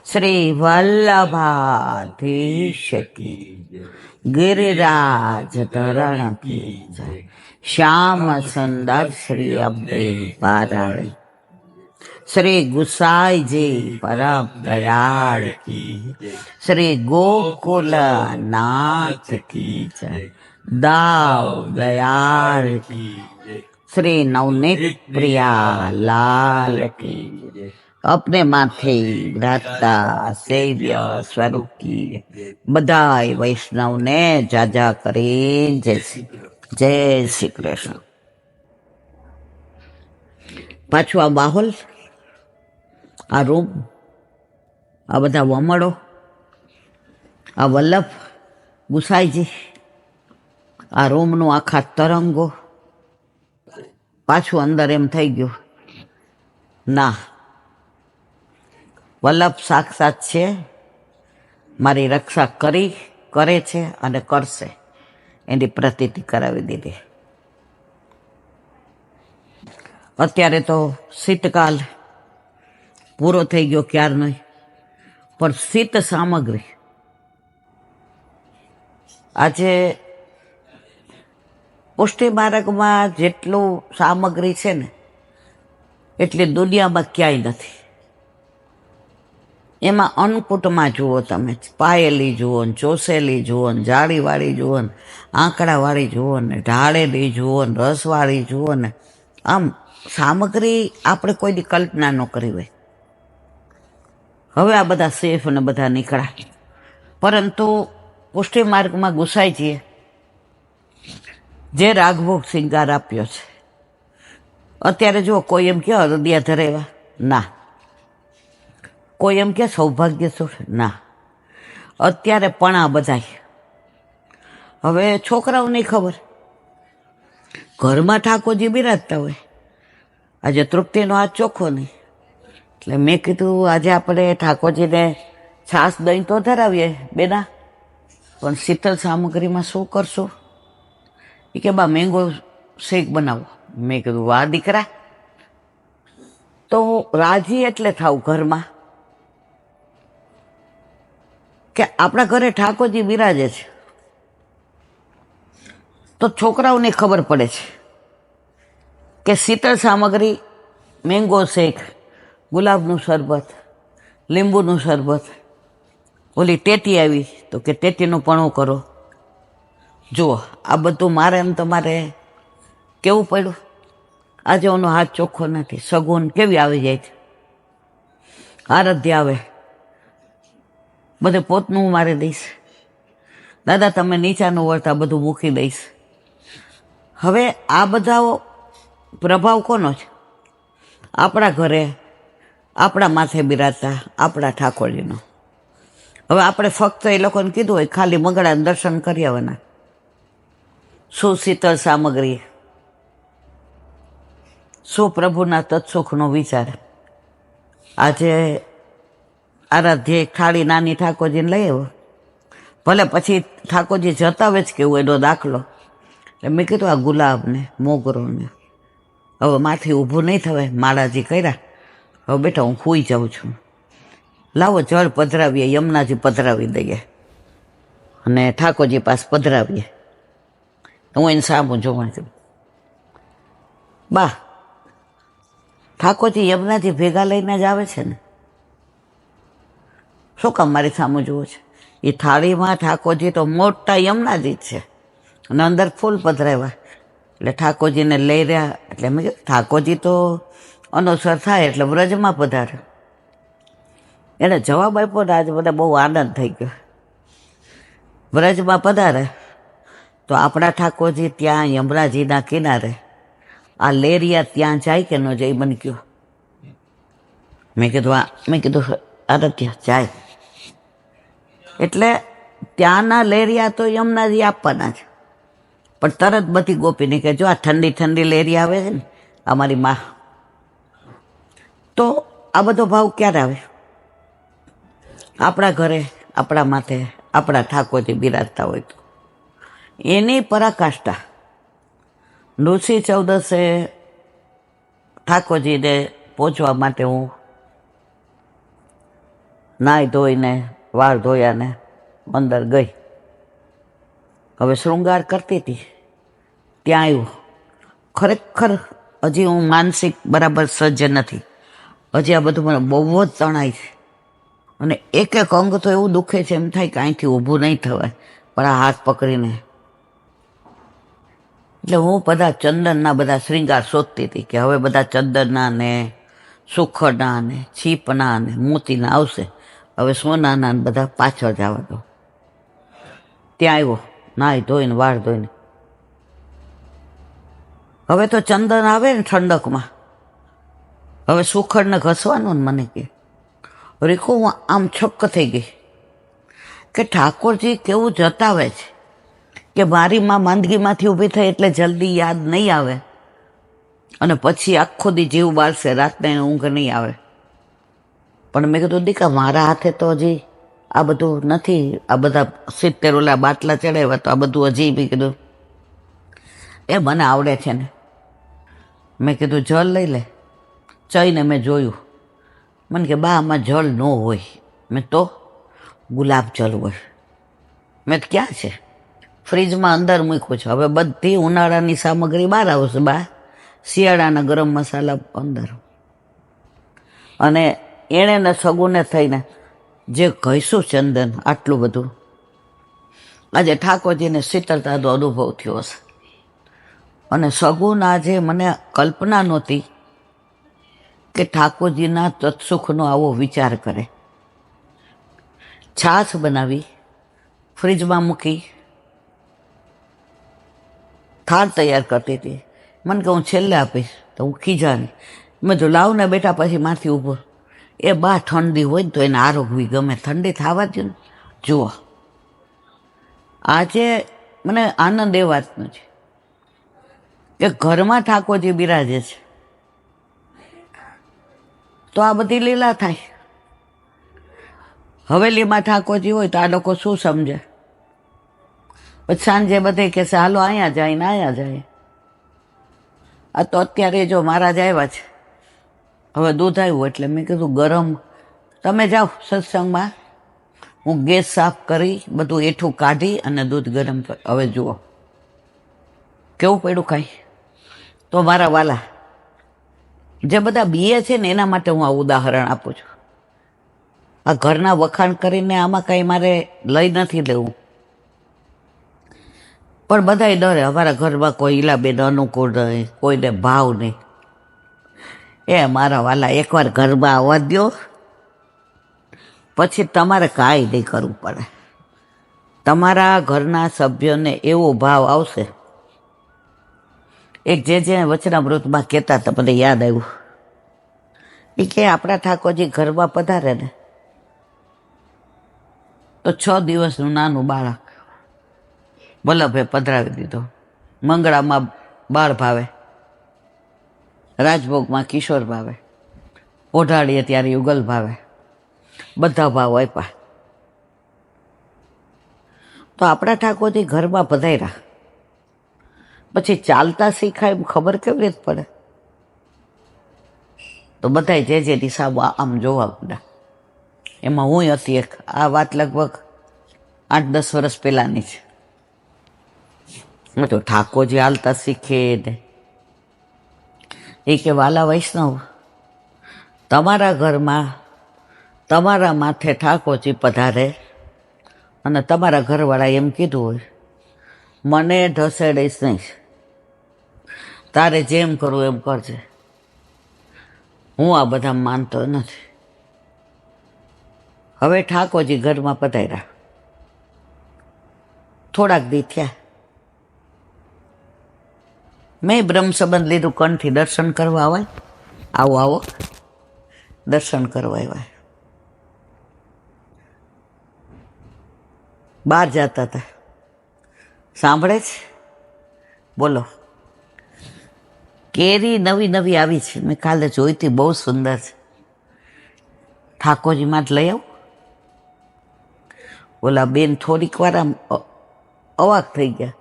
શ્રી વલ્લભાધીશ કી જય. ગિરિરાજ ધરણ કી જય. શ્યામ સુંદર શ્રી અબ્બે બારાણી. શ્રી ગુસાઈજી પરમ દયાળ કી જય. શ્રી ગોકુલ નાથ કી જય. દાવ દયાળ કી જય. श्री नवनीत प्रिया लाल की अपने माथे राता सेव्य स्वरूप की बधाई वैष्णव ने जाजा करे जय श्री कृष्ण. पाछू आ बाहोल आ रूम आ बधा वमड़ो आ वल्लभ गुसाईजी आ रूम नु आखा तरंगो પાછું અંદર એમ થઈ ગયું ના વલ્લભ સાક્ષાત છે, મારી રક્ષા કરે છે અને કરશે એની પ્રતીતિ કરાવી દીધી. અત્યારે તો શીતકાલ પૂરો થઈ ગયો ક્યારનો, પણ શીત સામગ્રી આજે પુષ્ટિ માર્ગમાં જેટલું સામગ્રી છે ને એટલી દુનિયામાં ક્યાંય નથી. એમાં અન્નકૂટમાં જુઓ તમે, પાયેલી જુઓ ને, ચોસેલી જુઓ ને, જાળીવાળી જુઓ ને, આંકડાવાળી જુઓ ને, ઢાળેલી જુઓ ને, રસવાળી જુઓ ને, આમ સામગ્રી આપણે કોઈની કલ્પના ન કરી હોય. હવે આ બધા સેફ ને બધા નીકળ્યા, પરંતુ પુષ્ટિ માર્ગમાં ગુસાઈજીએ જે રાગભોગ શિંગાર આપ્યો છે, અત્યારે જો કોઈ એમ કે હૃદયા ધરેવા ના, કોઈ એમ કે સૌભાગ્ય શું ના, અત્યારે પણ આ બધાય હવે છોકરાઓની ખબર, ઘરમાં ઠાકોરજી બિરાજતા હોય. આજે તૃપ્તિનો હાથ ચોખ્ખો નહીં, એટલે મેં કીધું આજે આપણે ઠાકોરજીને છાશ દહીં તો ધરાવીએ બેના, પણ શીતળ સામગ્રીમાં શું કરશું? એ કે બા મેંગો શેક બનાવો. મેં કીધું વાહ દીકરા, તો રાજી એટલે થાવ ઘરમાં કે આપણા ઘરે ઠાકોરજી બિરાજે છે, તો છોકરાઓને ખબર પડે છે કે શીતળ સામગ્રી મેંગો શેક, ગુલાબનું શરબત, લીંબુનું શરબત, ઓલી ટેટી આવી તો કે ટેટીનું પણું કરો. જુઓ આ બધું મારે એમ તમારે કેવું પડ્યું. આજે ઓનો હાથ ચોખ્ખો નથી, સગુન કેવી આવી જાય છે, આરાધ્ય આવે બધે પોતનું મારી દઈશ, દાદા તમે નીચાનું વળતા બધું મૂકી દઈશ. હવે આ બધા પ્રભાવ કોનો છે? આપણા ઘરે આપણા માથે બિરાજતા આપણા ઠાકોરજીનો. હવે આપણે ફક્ત એ લોકોને કીધું હોય ખાલી મંગળાના દર્શન કરી આવવાના. શું શીતળ સામગ્રી, શું પ્રભુના તત્સુખનો વિચાર. આજે આરાધ્ય એક થાળી નાની ઠાકોરજીને લઈ આવ્યો, ભલે પછી ઠાકોરજી જતા હોય જ કેવું એનો દાખલો. એટલે મેં કીધું આ ગુલાબને મોગરોને હવે માથી ઊભું નહીં થવાય, માળાજી કર્યા, હવે બેટા હું સૂઈ જાઉં છું, લાવો જળ પધરાવીએ, યમુનાજી પધરાવી દઈએ અને ઠાકોરજી પાસે પધરાવીએ. હું એને સામું જોવા છું, બા ઠાકોરજી યમુનાજી ભેગા લઈને જ આવે છે ને, શું કામ મારી સામું જુઓ છે? એ થાળીમાં ઠાકોરજી તો મોટા યમુનાજી જ છે અને અંદર ફૂલ પધરાવ્યા, એટલે ઠાકોરજીને લઈ રહ્યા. એટલે મેં કીધું ઠાકોરજી તો અનુસર થાય એટલે વ્રજમાં પધારે. એને જવાબ આપ્યો ને આજે બધા બહુ આનંદ થઈ ગયો. વ્રજમાં પધારે તો આપણા ઠાકોરજી ત્યાં યમુનાજીના કિનારે, આ લેરિયા ત્યાં જાય કે ન જાય મને કહ્યું. મેં કીધું આરાધ્ય જાય. એટલે ત્યાંના લેરિયા તો યમુનાજી આપવાના છે, પણ તરત બધી ગોપીને કે જો આ ઠંડી ઠંડી લેરિયા આવે છે ને અમારી માં, તો આ બધો ભાવ ક્યારે આવે? આપણા ઘરે આપણા માથે આપણા ઠાકોરજી બિરાજતા હોય તો એની પરાકાષ્ઠા. નૃસિંહ ચૌદસે ઠાકોરજીને પહોંચવા માટે હું નાહી ધોઈને વાળ ધોયા ને અંદર ગઈ. હવે શૃંગાર કરતી હતી ત્યાં આવ્યું. ખરેખર હજી હું માનસિક બરાબર સજ્જ નથી. હજી આ બધું મને બહુ જ તણાય છે અને એક એક અંગ તો એવું દુખે છે, એમ થાય કે અહીંથી ઊભું નહીં થવાય. પણ આ હાથ પકડીને એટલે હું બધા ચંદનના બધા શ્રીંગાર શોધતી હતી કે હવે બધા ચંદનના ને સુખના ને છીપના ને મોતીના આવશે, હવે સોનાના ને બધા પાછળ જવા દો. ત્યાં આવ્યો નાહી ધોઈને વાળ ધોઈને. હવે તો ચંદન આવે ને ઠંડકમાં, હવે સુખડને ઘસવાનું ને મને કે રીખો હું આમ છક્ક થઈ ગઈ કે ઠાકોરજી કેવું જતાવે છે કે મારી માં માંદગીમાંથી ઊભી થઈ એટલે જલ્દી યાદ નહીં આવે અને પછી આખો દી જીવ બાળશે, રાતને ઊંઘ નહીં આવે. પણ મેં કીધું દીકા મારા હાથે તો હજી આ બધું નથી, આ બધા 70 ઓલા બાટલા ચડાવ્યા તો આ બધું હજી બી કીધું એ મને આવડે છે ને. મેં કીધું જળ લઈ લે. ચઈને મેં જોયું, મને કે બા આમાં જળ ન હોય. મેં તો ગુલાબ જળ હોય. મેં તો ક્યાં છે? ફ્રીજમાં અંદર મૂક્યું છે. હવે બધી ઉનાળાની સામગ્રી બહાર આવશે, બા શિયાળાના ગરમ મસાલા અંદર. અને એણે ને સગુને થઈને જે ઘસ્યું ચંદન આટલું બધું, આજે ઠાકોરજીને શીતળતાનો અનુભવ થયો હશે. અને સગુન આજે મને કલ્પના નહોતી કે ઠાકોરજીના તત્સુખનો આવો વિચાર કરે. છાશ બનાવી, ફ્રીજમાં મૂકી, થાળ તૈયાર કરતી હતી. મને કે હું છેલ્લે આપીશ તો હું ખીજાની. મેં તો લાવને બેટા પછી મારથી ઊભો. એ બા ઠંડી હોય ને તો એને આરોગવી ગમે, ઠંડી થવા દો ને. જુઓ આજે મને આનંદ એ વાતનો છે કે ઘરમાં ઠાકોરજી બિરાજે છે તો આ બધી લીલા થાય. હવેલીમાં ઠાકોરજી હોય તો આ લોકો શું સમજે? પછી સાંજે બધે કહેશે હાલો અહીંયા જાય ને અહીંયા જાય. આ તો અત્યારે જો મહારાજ આવ્યા છે, હવે દૂધ આવ્યું એટલે મેં કીધું ગરમ તમે જાઓ સત્સંગમાં, હું ગેસ સાફ કરી બધું એઠું કાઢી અને દૂધ ગરમ કરી. હવે જુઓ કેવું પડ્યું કાંઈ. તો મારા વાલા જે બધા બીએ છે ને એના માટે હું આ ઉદાહરણ આપું છું. આ ઘરના વખાણ કરીને આમાં કાંઈ મારે લઈ નથી લેવું, પણ બધાય ડરે અમારા ઘરમાં કોઈ ઈલાબેન અનુકૂળ નહીં, કોઈને ભાવ નહીં. એ મારા વાલા એકવાર ઘરમાં આવવા દો પછી તમારે કાંઈ નહીં કરવું પડે. તમારા ઘરના સભ્યોને એવો ભાવ આવશે. એક જે વચનામૃતમાં કહેતા હતા મને યાદ આવ્યું, એ કે આપણા ઠાકોરજી ઘરમાં પધારે ને તો 6 દિવસનું નાનું બાળક વલ્લભે પધરાવી દીધો. મંગળામાં બાળ ભાવે, રાજભોગમાં કિશોર ભાવે, ઓઢાડીએ ત્યારે યુગલ ભાવે, બધા ભાવ આપ્યા. તો આપણા ઠાકોરજી ઘરમાં પધાર્યા પછી ચાલતા શીખાય એમ ખબર કેવી રીતે પડે? તો બધાય જે દિશા આમ જોવા પડ્યા. એમાં હું હતી એક. આ વાત લગભગ 8-10 વર્ષ પહેલાની છે. તો ઠાકોરજી હાલતા શીખે ને એ કે વાલા વૈષ્ણવ, તમારા ઘરમાં તમારા માથે ઠાકોરજી પધારે અને તમારા ઘરવાળા એમ કીધું હોય મને ઢસેડીશ નહીં, તારે જેમ કરવું એમ કરજે, હું આ બધા માનતો નથી. હવે ઠાકોરજી ઘરમાં પધાર્યા, થોડાક દી થયા, મેં બ્રહ્મ સંબંધ લીધું, કંઠથી દર્શન કરવા આવે. આવો આવો દર્શન કરવા આવ્યા. બહાર જતા હતા, સાંભળે છે? બોલો. કેરી નવી નવી આવી છે, મેં કાલે જોઈ હતી, બહુ સુંદર છે. ઠાકોરજીમાં જ લઈ આવું. ઓલા બેન થોડીક વાર આમ અવાક થઈ ગયા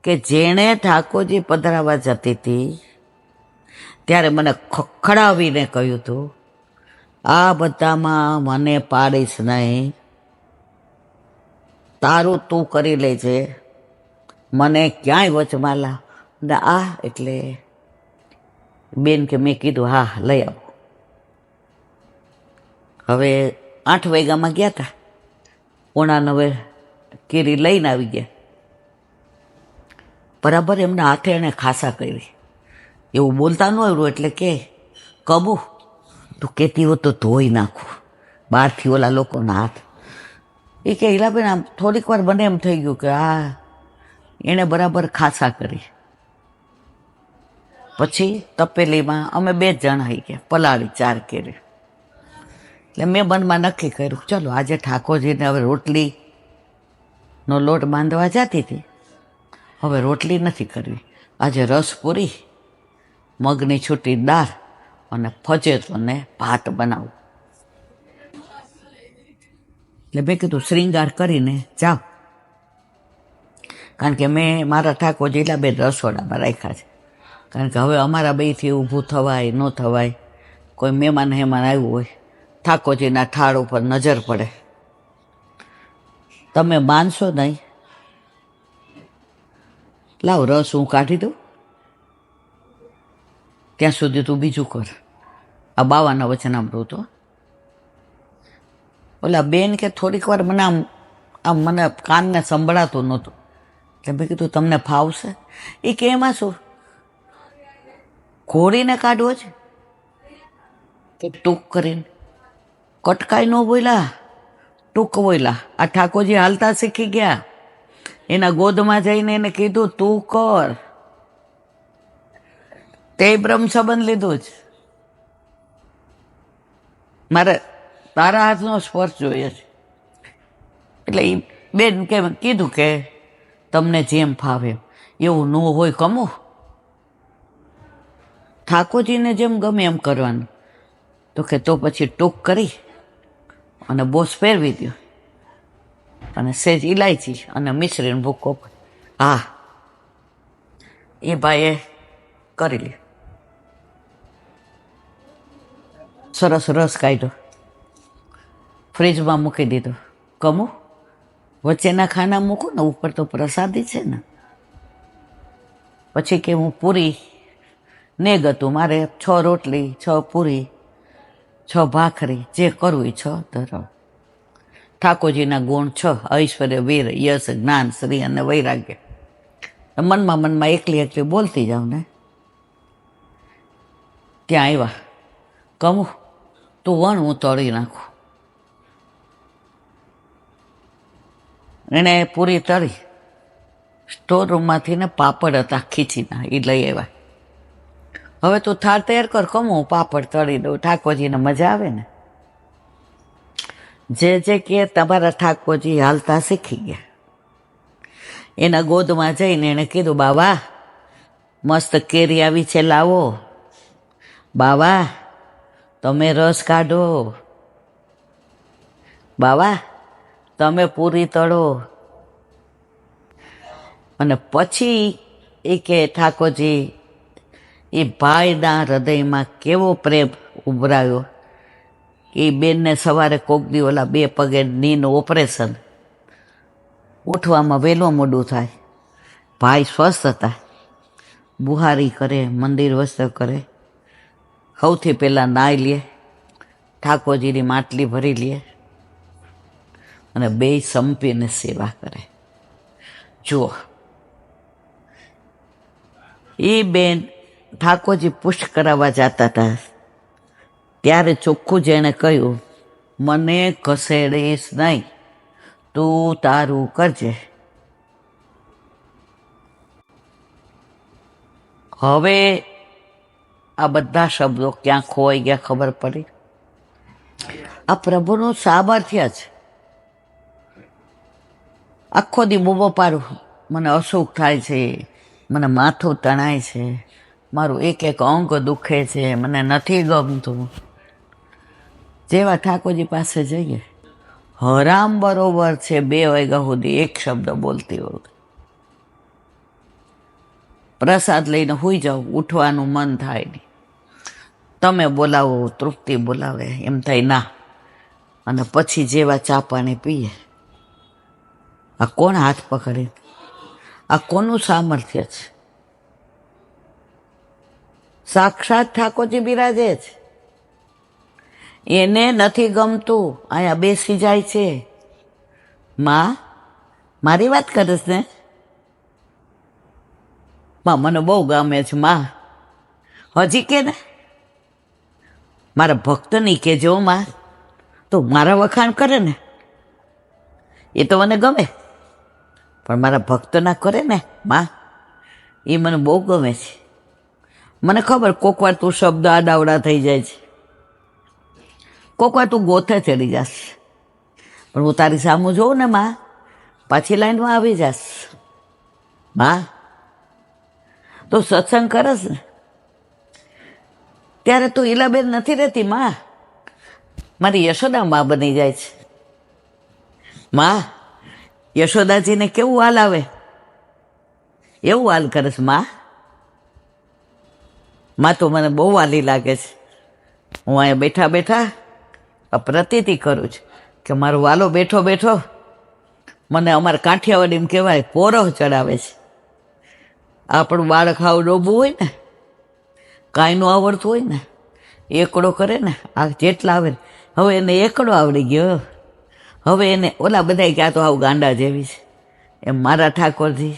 કે જેણે ઠાકોરજી પધરાવા જતી હતી ત્યારે મને ખખડાવીને કહ્યું હતું આ બધામાં મને પાડીશ નહીં, તારું તું કરી લેજે, મને ક્યાંય વચમાં લાવ. ને આ એટલે બેન કે મેં કીધું હા લઈ આવો. હવે 8 વાગ્યામાં ગયા હતા, 8:45 કેરી લઈને આવી ગયા. બરાબર એમના હાથે એણે ખાસા કરી. એવું બોલતા ન આવ્યું એટલે કે કબુ તું કહેતી હો તો ધોઈ નાખું બહારથી ઓલા લોકોના હાથ. એ કે હીરાબેન આમ થોડીક વાર મને એમ થઈ ગયું કે આ એણે બરાબર ખાસા કરી. પછી તપેલીમાં અમે 2 જણ આવી ગયા, પલાળી 4 કેરી. એટલે મેં મનમાં નક્કી કર્યું ચલો આજે ઠાકોરજીને હવે રોટલીનો લોટ બાંધવા જતી હતી, હવે રોટલી નથી કરવી, આજે રસ પૂરી, મગની છૂટી દાળ અને ફજેતો ને ભાત બનાવું. એટલે મેં કીધું શ્રીંગાર કરીને જાઓ, કારણ કે મેં મારા ઠાકોરજી એટલા 2 રસોડામાં રાખ્યા છે. કારણ કે હવે અમારા બેથી ઊભું થવાય ન થવાય, કોઈ મહેમાન આવ્યું હોય, ઠાકોરજીના ઠાળ ઉપર નજર પડે. તમે માનશો નહીં, લાવ રસ હું કાઢી દઉં, ત્યાં સુધી તું બીજું કર. આ બાવાના વચનામૃત. ઓલા બેન કે થોડીક વાર મને આમ મને કાનને સંભળાતું નહોતું. એટલે મેં કીધું તમને ફાવશે? એ કે એમાં શું ઘોડીને કાઢવો છે કે ટૂંક કરીને? કટકાઈ ન બોલ્યા, ટૂંક બોલ્યા. આ ઠાકોરજી હાલતા શીખી ગયા, એના ગોદમાં જઈને એને કીધું તું કર. તે બ્રહ્મ સંબંધ લીધું જ, મારે તારા હાથનો સ્પર્શ જોઈએ છે. એટલે એ બેન કે કીધું કે તમને જેમ ફાવે એવું ન હોય કમો, ઠાકોરજીને જેમ ગમે એમ કરવાનું. તો કે તો પછી ટૂંક કરી અને બોસ ફેરવી દો અને સેજ ઇલાયચી અને મિશ્રીનો ભૂકો. હા એ ભાઈએ કરી લે. સરસ રસ કાઢ્યો, ફ્રીજમાં મૂકી દીધો. કમો વચ્ચેના ખાના મૂકો ને, ઉપર તો પ્રસાદી છે ને. પછી કે હું પૂરી નેગ હતું, મારે 6 રોટલી 6 પૂરી 6 ભાખરી જે કરવું એ 6 ધરાવ. ઠાકોરજીના ગુણ 6: ઐશ્વર્ય, વીર, યશ, જ્ઞાન, શ્રી અને વૈરાગ્ય. મનમાં એકલી બોલતી જાઉં ને. ત્યાં આવ્યા, કમું તું વણ હું તળી નાખું. એને પૂરી તળી, સ્ટોર રૂમમાંથી ને પાપડ હતા ખીચીના, એ લઈ આવ્યા. હવે તું થાળ તૈયાર કર, કમું પાપડ તળી દઉં, ઠાકોરજીને મજા આવે ને. જે કે તમારા ઠાકોરજી હાલતા શીખી ગયા. એના ગોદમાં જઈને એણે કીધું બાવા મસ્ત કેરી આવી છે, લાવો. બાવા તમે રસ કાઢો, બાવા તમે પૂરી તળો. અને પછી એ કે ઠાકોરજી એ ભાઈના હૃદયમાં કેવો પ્રેમ ઉભરાયો. એ બેનને સવારે કોક દી ઓલા 2 પગે નીનું ઓપરેશન, ઉઠવામાં વહેલું મોડું થાય. ભાઈ સ્વસ્થ હતા, બુહારી કરે, મંદિર વસ્ત્ર કરે, સૌથી પહેલાં નાહી લે, ઠાકોરજીની માટલી ભરી લે અને 2 સંપીને સેવા કરે. જુઓ એ બેન ઠાકોરજી પુષ્ટ કરાવવા જતા હતા ત્યારે ચોખ્ખું જેણે કહ્યું મને ઘસેડીશ નહીં, તું તારું કરજે. હવે આ બધા શબ્દો ક્યાં ખોવાઈ ગયા ખબર પડી? આ પ્રભુનું સામર્થ્ય છે. આખો દી બૂમો પાડું, મને અસુખ થાય છે, મને માથું તણાય છે, મારું એક અંગ દુખે છે, મને નથી ગમતું. જેવા ઠાકોરજી પાસે જઈએ, હરામ બરોબર છે 2 વાગ્યા સુધી એક શબ્દ બોલતી હોય. પ્રસાદ લઈને સૂઈ જાઉં, ઉઠવાનું મન થાય નહીં. તમે બોલાવો, તૃપ્તિ બોલાવે, એમ થાય ના. અને પછી જેવા ચા પાણી પીએ, આ કોણ હાથ પકડે? આ કોનું સામર્થ્ય છે? સાક્ષાત ઠાકોરજી બિરાજે છે. એને નથી ગમતું, અહીંયા બેસી જાય છે. માં, મારી વાત કરીશ ને? માં મને બહુ ગમે છે માં. હજી કે ને મારા ભક્તની કહેજો માં, તો મારા વખાણ કરે ને એ તો મને ગમે, પણ મારા ભક્ત ના કરે ને માં, એ મને બહુ ગમે છે. મને ખબર કોક વાર તું શબ્દ આડાવડા થઈ જાય છે, કોક વાર તું ગોથે ચડી જશે, પણ હું તારી સામું જોઉં ને માં, પાછી લાઈનમાં આવી જશ. માં તો સત્સંગ કરસ ને ત્યારે તું ઈલાબેન નથી રહેતી માં, મારી યશોદા માં બની જાય છે. માં યશોદાજીને કેવું હાલ આવે એવું હાલ કરે છે માં. માં તો મને બહુ વાલી લાગે છે. હું અહીંયા બેઠા બેઠા પ્રતીતિ કરું છું કે મારો વાલો બેઠો બેઠો મને અમારા કાઠિયાવાડી એમ કહેવાય પોરો ચડાવે છે. આપણું બાળક હાવ ડોબું હોય ને, કાંઈ ન આવડતું હોય ને, એકડો કરે ને, આ જેટલા આવે હવે એને એકડો આવડી ગયો. હવે એને ઓલા બધા ક્યાં તો આવ ગાંડા જેવી છે, એમ મારા ઠાકોરજી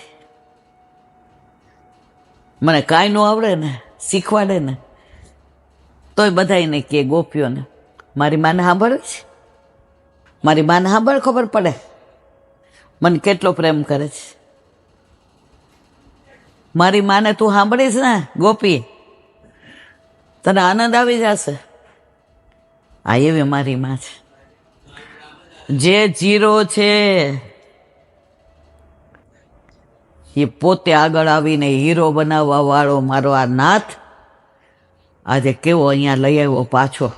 મને કાંઈ ન આવડે ને શીખવાડે ને તોય બધાને કે ગોપીઓને મારી માને સાંભળવી છે, મારી માને સાંભળ, ખબર પડે મને કેટલો પ્રેમ કરે છે. મારી માને તું સાંભળીશ ને ગોપી, તને આનંદ આવી જશે. આ એવી મારી માં છે. જે જીરો છે એ પોતે આગળ આવીને હીરો બનાવવા વાળો મારો આ નાથ આજે કેવો અહીંયા લઈ આવ્યો પાછો.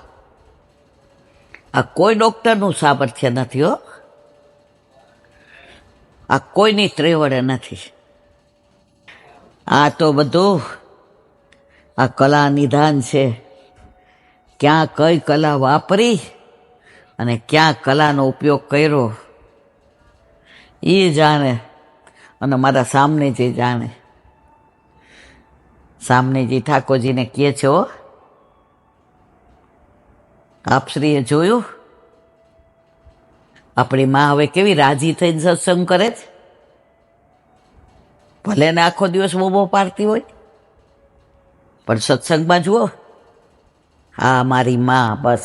આ કોઈ ડોક્ટરનું સામર્થ્ય નથી હો, આ કોઈની ત્રેવડે નથી. આ તો બધું આ કલા નિધાન છે. ક્યાં કઈ કલા વાપરી અને ક્યાં કલાનો ઉપયોગ કર્યો એ જાણે, અને મારા સામનેજી જાણે. સામનેજી ઠાકોરજીને કહે છે, હો આપશ્રીએ જોયું આપણી માં હવે કેવી રાજી થઈને સત્સંગ કરે છે. ભલે ને આખો દિવસ બોબો પાડતી હોય, પણ સત્સંગમાં જુઓ, હા મારી માં, બસ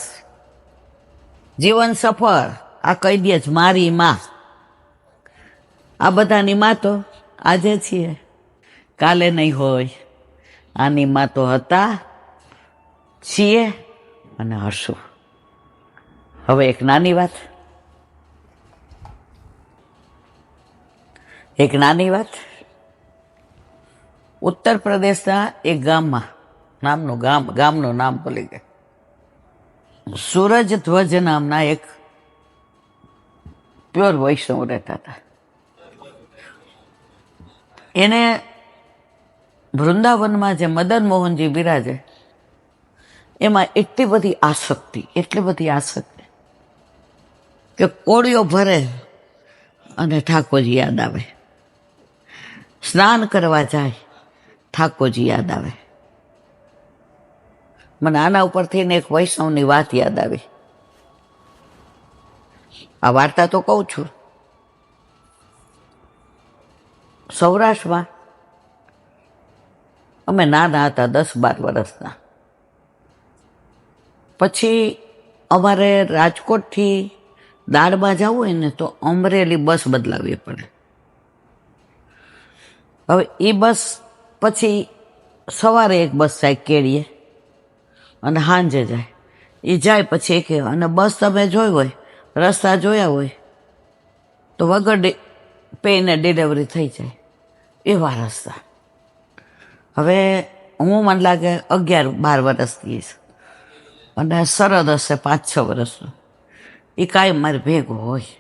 જીવન સફળ. આ કહી દે જ મારી માં. આ બધાની માં તો આજે છીએ, કાલે નહીં હોય. આની માં તો હતા, છીએ અને હશું. હવે એક નાની વાત, ઉત્તર પ્રદેશના એક ગામમાં, ગામનું નામ ભૂલી ગયા, સૂરજ ધ્વજ નામના એક પ્યોર વૈષ્ણવ રહેતા હતા. એને વૃંદાવનમાં જે મદન મોહનજી બિરાજે એમાં એટલી બધી આસક્તિ કે કોળીઓ ભરે અને ઠાકોરજી યાદ આવે. સ્નાન કરવા જાય, ઠાકોરજી યાદ આવે. મને આના ઉપરથી એક વૈષ્ણવની વાત યાદ આવી. આ વાર્તા તો કહું છું. સૌરાષ્ટ્રમાં અમે નાના હતા, 10-12 વર્ષના. પછી અમારે રાજકોટથી દાળમાં જવું હોય ને તો અમરેલી બસ બદલાવી પડે. હવે એ બસ પછી સવારે એક બસ જાય કેળીએ અને સાંજે જાય. એ જાય પછી એક, અને બસ તમે જોઈ હોય, રસ્તા જોયા હોય તો વગર પેને ડિલિવરી થઈ જાય એવા રસ્તા. હવે હું મને લાગે 11-12 વર્ષની અને સરદ હશે 5-6 વર્ષનું. એ કાંઈ મારે ભેગો હોય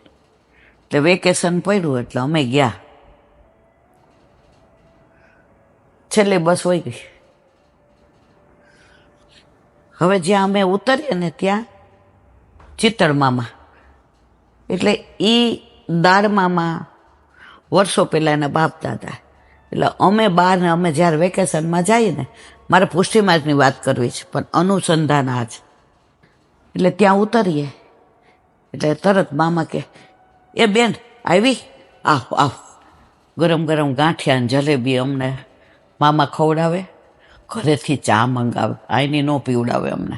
એટલે વેકેશન પડ્યું એટલે અમે ગયા. છેલ્લી બસ હોય ગઈ. હવે જ્યાં અમે ઉતરીએ ને ત્યાં ચિત્તળ મામા, એટલે એ દાળ મામા વર્ષો પહેલાં એના બાપ દાદા. એટલે અમે બહાર ને અમે જ્યારે વેકેશનમાં જઈએ ને, મારે પુષ્ટિમાર્ગની વાત કરવી છે પણ અનુસંધાન આ છે. એટલે ત્યાં ઉતરીએ એટલે તરત મામા કે, એ બેન આવી, આવ આવ, ગરમ ગરમ ગાંઠિયા ને જલેબી અમને મામા ખવડાવે, ઘરેથી ચા મંગાવે, આઈની ન પીવડાવે અમને.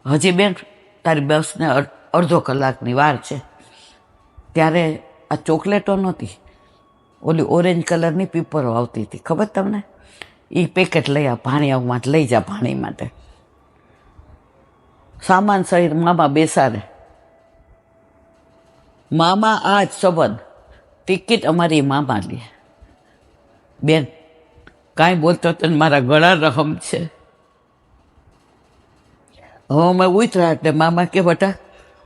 હજી બેન તારી બસને અડધો કલાકની વાર છે. ત્યારે આ ચોકલેટો નહોતી, ઓલી ઓરેન્જ કલરની પીપરો આવતી હતી, ખબર તમને? એ પેકેટ લઈ આ ભાણિયામાં લઈ જા ભાણી માટે. સામાન સહિત મામા બેસાડે. મામા આ જ સંબંધ, ટિકિટ અમારી મામા લે. બેન કાંઈ બોલતો તો મારા ગળા રહમ છે. હવે અમે ઉતર્યા એટલે મામા કે બટા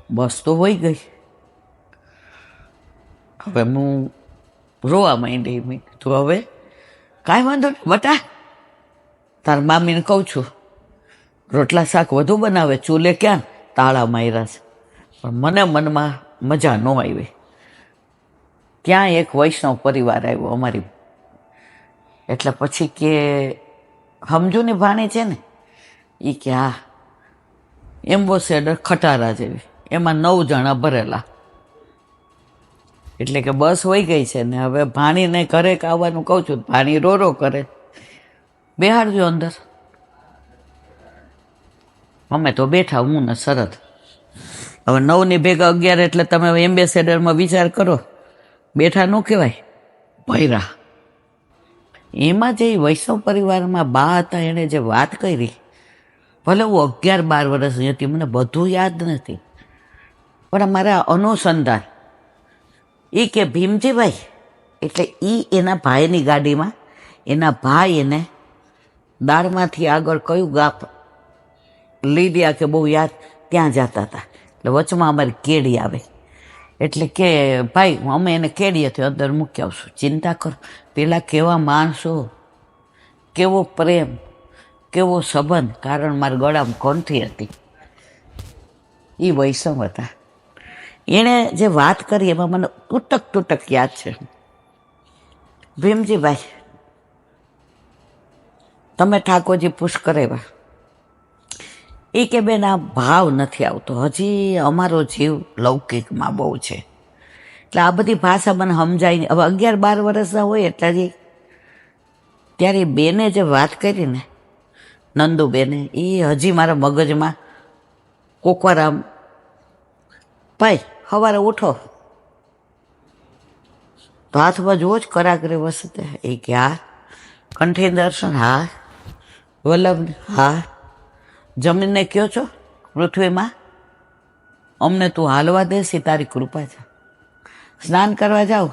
બસ તો વહી ગઈ. હવે હું રોવા માંડી. મેં તું હવે કાંઈ વાંધો નહીં બટા, તાર મામીને કહું છું રોટલા શાક વધુ બનાવે, ચૂલે ક્યાં તાળા માર્યા છે. પણ મને મનમાં મજા ન આવી. ત્યાં એક વૈષ્ણવ પરિવાર આવ્યો અમારી, એટલે પછી કે સમજુની ભાણી છે ને, એ કે હા એમ્બોસેડર ખટારા જેવી, એમાં 9 જણા ભરેલા. એટલે કે બસ વહી ગઈ છે ને હવે ભાણીને ઘરે આવવાનું કહું છું, ભાણી રો કરે, બેહાડજો અંદર. અમે તો બેઠા, હું ને શરત. હવે 9 ની ભેગા 11, એટલે તમે એમ્બેસેડરમાં વિચાર કરો, બેઠા ન કહેવાય, ભૈરા. એમાં જે વૈષ્ણવ પરિવારમાં બા હતા એણે જે વાત કરી, ભલે હું 11-12 વર્ષની હતી, મને બધું યાદ નથી, પણ અમારા અનુસંધાન એ કે ભીમજીભાઈ, એટલે એ એના ભાઈની ગાડીમાં, એના ભાઈ એને દાળમાંથી આગળ કયું ગાપ લીધ્યા કે બહુ યાદ, ત્યાં જતા હતા. એટલે વચમાં અમારી કેડી આવે, એટલે કે ભાઈ અમે એને કેડીએથી અંદર મૂકી આવશું, ચિંતા કરો. પેલા કેવા માણસો, કેવો પ્રેમ, કેવો સંબંધ, કારણ મારા ગળામાં કોણથી હતી. એ વૈષ્ણવ હતા. એણે જે વાત કરી એમાં મને તૂટક યાદ છે. ભીમજીભાઈ તમે ઠાકોરજી પુશ કરેવા, એ કે બેન આ ભાવ નથી આવતો, હજી અમારો જીવ લૌકિકમાં બહુ છે. એટલે આ બધી ભાષા મને સમજાય નહીં. હવે 11-12 વર્ષના હોય એટલે જ. ત્યારે બેને જે વાત કરી ને, નંદુબેને, એ હજી મારા મગજમાં કોકવાર આમ, ભાઈ સવારે ઉઠો તો હાથમાં જુઓ જ કરાગરે વસતે, એ કે હા. કંઠી દર્શન હા. વલ્લભ હા. જમીનને કયો છો પૃથ્વીમાં અમને તું હાલવા દેશી, તારી કૃપા છે. સ્નાન કરવા જાઓ,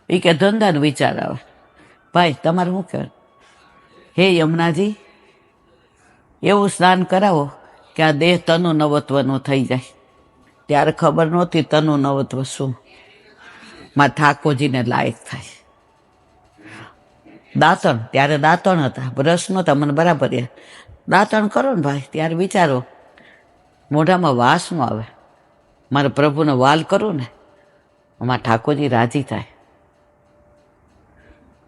એ કે ધંધાનો વિચાર આવે. ભાઈ તમારે શું કહેવાય, હે યમુનાજી એવું સ્નાન કરાવો કે આ દેહ તનુ નવત્વનું થઈ જાય. ત્યારે ખબર નહોતી તનુ નવત્વ શું, માં ઠાકોરજીને લાયક થાય. દાંતણ, ત્યારે દાંતણ હતા, બ્રશ નહોતા, મને બરાબર યાદ. દાંતણ કરો ને ભાઈ, ત્યારે વિચારો મોઢામાં વાસ ન આવે. મારે પ્રભુને વાલ કરું ને, આમાં ઠાકોરજી રાજી થાય.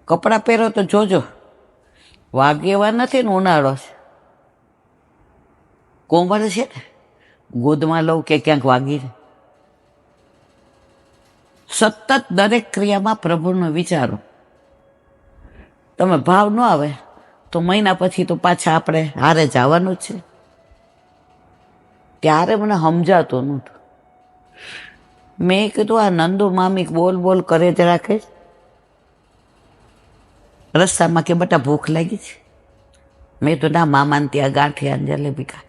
કપડાં પહેરો તો જોજો વાગે એવા નથી ને, ઉનાળો છે, કોમર છે ને, ગોદમાં લઉં કે ક્યાંક વાગી. સતત દરેક ક્રિયામાં પ્રભુનો વિચારો. તમે ભાવ ન આવે તો મહિના પછી તો પાછા આપણે હારે જવાનું જ છે. ત્યારે મને સમજાતું નહોતું. મેં કીધું આ નંદુ મામી બોલ કરે જ રાખે. રસ્તામાં કે બટા ભૂખ લાગી છે. મેં તો ના, મામાને ત્યાં ગાંઠિયા જલેબી ખા.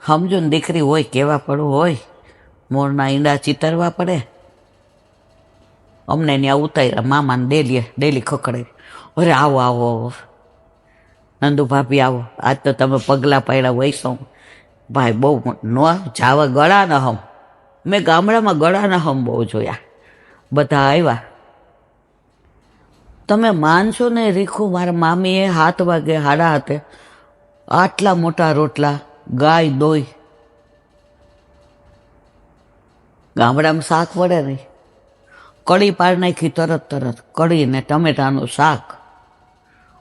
સમજો ને દીકરી હોય, કેવા પડવું હોય, મોરના ઈંડા ચિતરવા પડે. અમને ત્યાં ઉતાર્યા, મામાને ડેલી ખખડે, અરે આવો આવો આવો નંદુ ભાભી આવો, આજ તો તમે પગલાં પાડ્યા વૈષ્ણવ. ભાઈ બહુ ન જાવા, ગળાના હમ. મેં ગામડામાં ગળાના હમ બહુ જોયા. બધા આવ્યા. તમે માનશો ને રીખું, મારા મામીએ 7 વાગે 7:30 આટલા મોટા રોટલા, ગાય દોઈ. ગામડામાં શાક વળે નહીં. કઢી પાડ નાખી તરત, કઢી ને ટમેટાનું શાક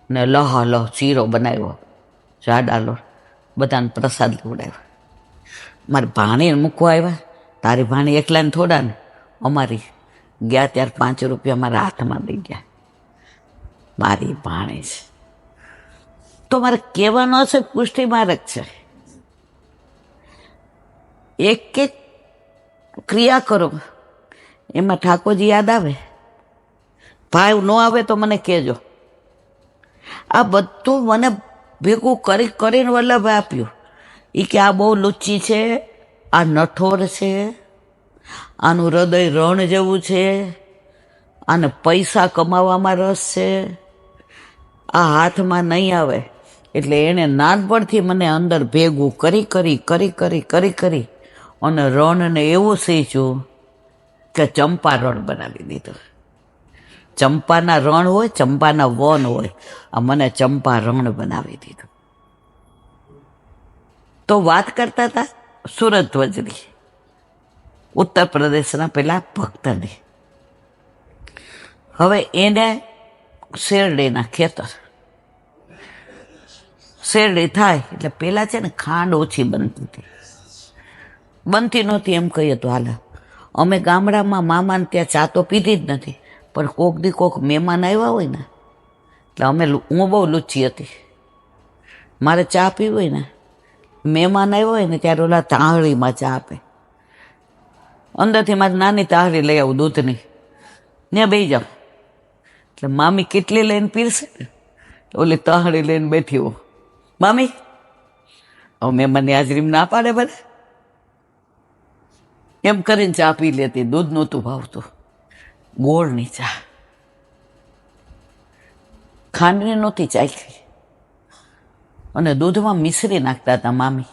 ને લહ શીરો બનાવ્યો, જાડા લોટ, બધાને પ્રસાદ લેવડાવ્યો. મારી ભાણીને મૂકવા આવ્યા. તારી ભાણી એકલાને થોડા ને, અમારી ગયા ત્યારે 5 રૂપિયા મારા હાથમાં દઈ ગયા. મારી ભાણી છે તો મારે કહેવાનો હશે પુષ્ટિ મારક છે. એક એક ક્રિયા કરો એમાં ઠાકોરજી યાદ આવે. ભાવ ન આવે તો મને કહેજો. આ બધું મને ભેગું કરીને વલ્લભે આપ્યું. એ કે આ બહુ લુચ્ચી છે, આ નઠોર છે, આનું હૃદય રણ જેવું છે, આને પૈસા કમાવામાં રસ છે, આ હાથમાં નહીં આવે. એટલે એણે નાનપણથી મને અંદર ભેગું કરી અને રણને એવું શીખ્યું કે ચંપા રણ બનાવી દીધું. ચંપાના રણ હોય, ચંપાના વન હોય, આ મને ચંપા રણ બનાવી દીધું. તો વાત કરતા હતા સુરધ્વજની, ઉત્તર પ્રદેશના પેલા ભક્તની. હવે એને શેરડીના ખેતર, શેરડી થાય એટલે પેલા છે ને ખાંડ ઓછી બનતી નહોતી. એમ કહીએ તો હાલે. અમે ગામડામાં મામાને ત્યાં ચા તો પીધી જ નથી, પણ કોક દી કોક મહેમાન આવ્યા હોય ને એટલે હું બહુ લુચ્ચી હતી. મારે ચા પીવી હોય ને, મહેમાન આવ્યો હોય ને ત્યારે ઓલા તાહળીમાં ચા આપે. અંદરથી મારી નાની તાહળી લઈ આવું દૂધની, ને બેસી જાઉં. એટલે મામી કેટલી લઈને પીરશે ને, ઓલી તાહળી લઈને બેઠી હો. મામી હવે મહેમાનની હાજરીમાં ના પાડે બધા, એમ કરીને ચા પી લેતી. દૂધ નહોતું ભાવતું, ગોળની ચા, ખાંડની નહોતી ચાખી. અને દૂધમાં મિશ્રી નાખતા હતા મામી,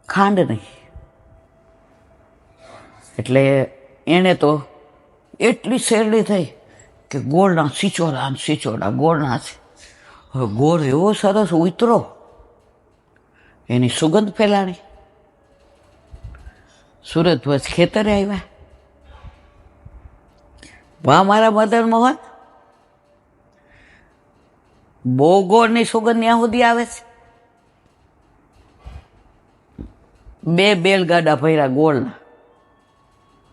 ખાંડ નહીં. એટલે એણે તો એટલી શેરડી થઈ કે ગોળના સિચોડા ગોળના છે. હવે ગોળ એવો સરસ ઉતરો, એની સુગંધ ફેલાણી. સુરધ્વજ ખેતરે આવ્યા. વાહ મારા મદન મોહન, બહુ ગોળની સુગંધ ત્યાં સુધી આવે છે. 2 બેલગાડા ભર્યા ગોળના,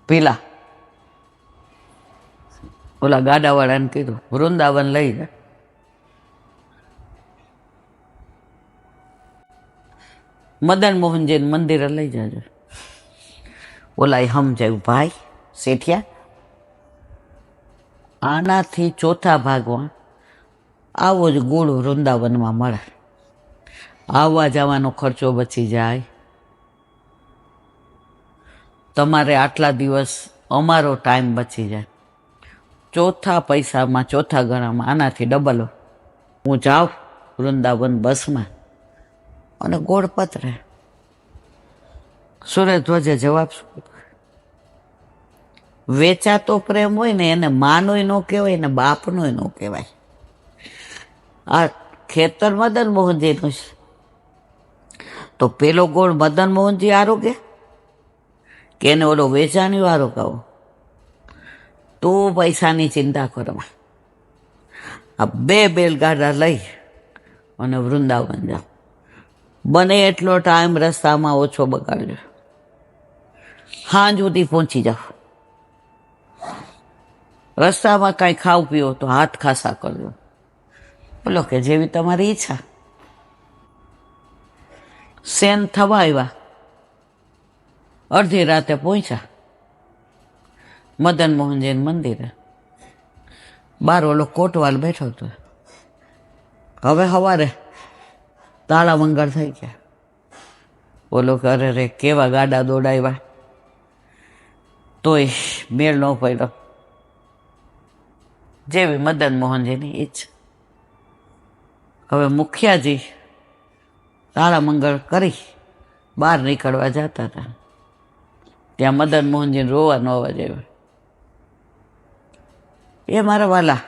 પેલા ઓલા ગાડાવાળાને કીધું વૃંદાવન લઈ જાય. મદન મોહનજીને મંદિરે લઈ જાજો. ઓલા સમજાયું, ભાઈ શેઠિયા, આનાથી ચોથા ભાગમાં આવો જ ગુળ વૃંદાવનમાં મળે. આવવા જવાનો ખર્ચો બચી જાય. તમારે આટલા દિવસ અમારો ટાઈમ બચી જાય. ચોથા પૈસામાં, ચોથા ગણામાં આનાથી ડબલ હું જાઉં વૃંદાવન બસમાં અને ગોળ પતરે. સુરધ્વજે જવાબ શું? વેચાતો પ્રેમ હોય ને એને માનોય ન કહેવાય ને બાપનોય ન કહેવાય. આ ખેતર મદન મોહનજીનું છે તો પેલો ગોળ મદન મોહનજી આરોગે કે એને ઓલો વેચાણી વાળો કહો? તો પૈસાની ચિંતા કરવા. આ 2 બેલગાડા લઈ અને વૃંદાવન જાઓ. બને એટલો ટાઈમ રસ્તામાં ઓછો બગાડજો. સાંજ સુધી પહોંચી જાઓ. રસ્તામાં કાંઈ ખાવ પીવો તો હાથ ખાસા કરજો. બોલો કે જેવી તમારી ઈચ્છા. સેન થવા આવ્યા, અડધી રાતે પહોંચ્યા મદન મોહનજીને મંદિરે. બાર ઓલો કોટવાલ બેઠો હતો. હવે સવારે તાળા મંગળ થઈ ગયા. ઓલો કે અરે રે કેવા ગાડા દોડાવ્યા, તોય મેળ ન પડ્યો. જેવી મદન મોહનજીની ઈચ્છા. હવે મુખિયાજી તાળા મંગળ કરી બહાર નીકળવા જતા હતા. ત્યાં મદન મોહનજીને રોવાનો અવાજ આવ્યો. એ મારા વાલા,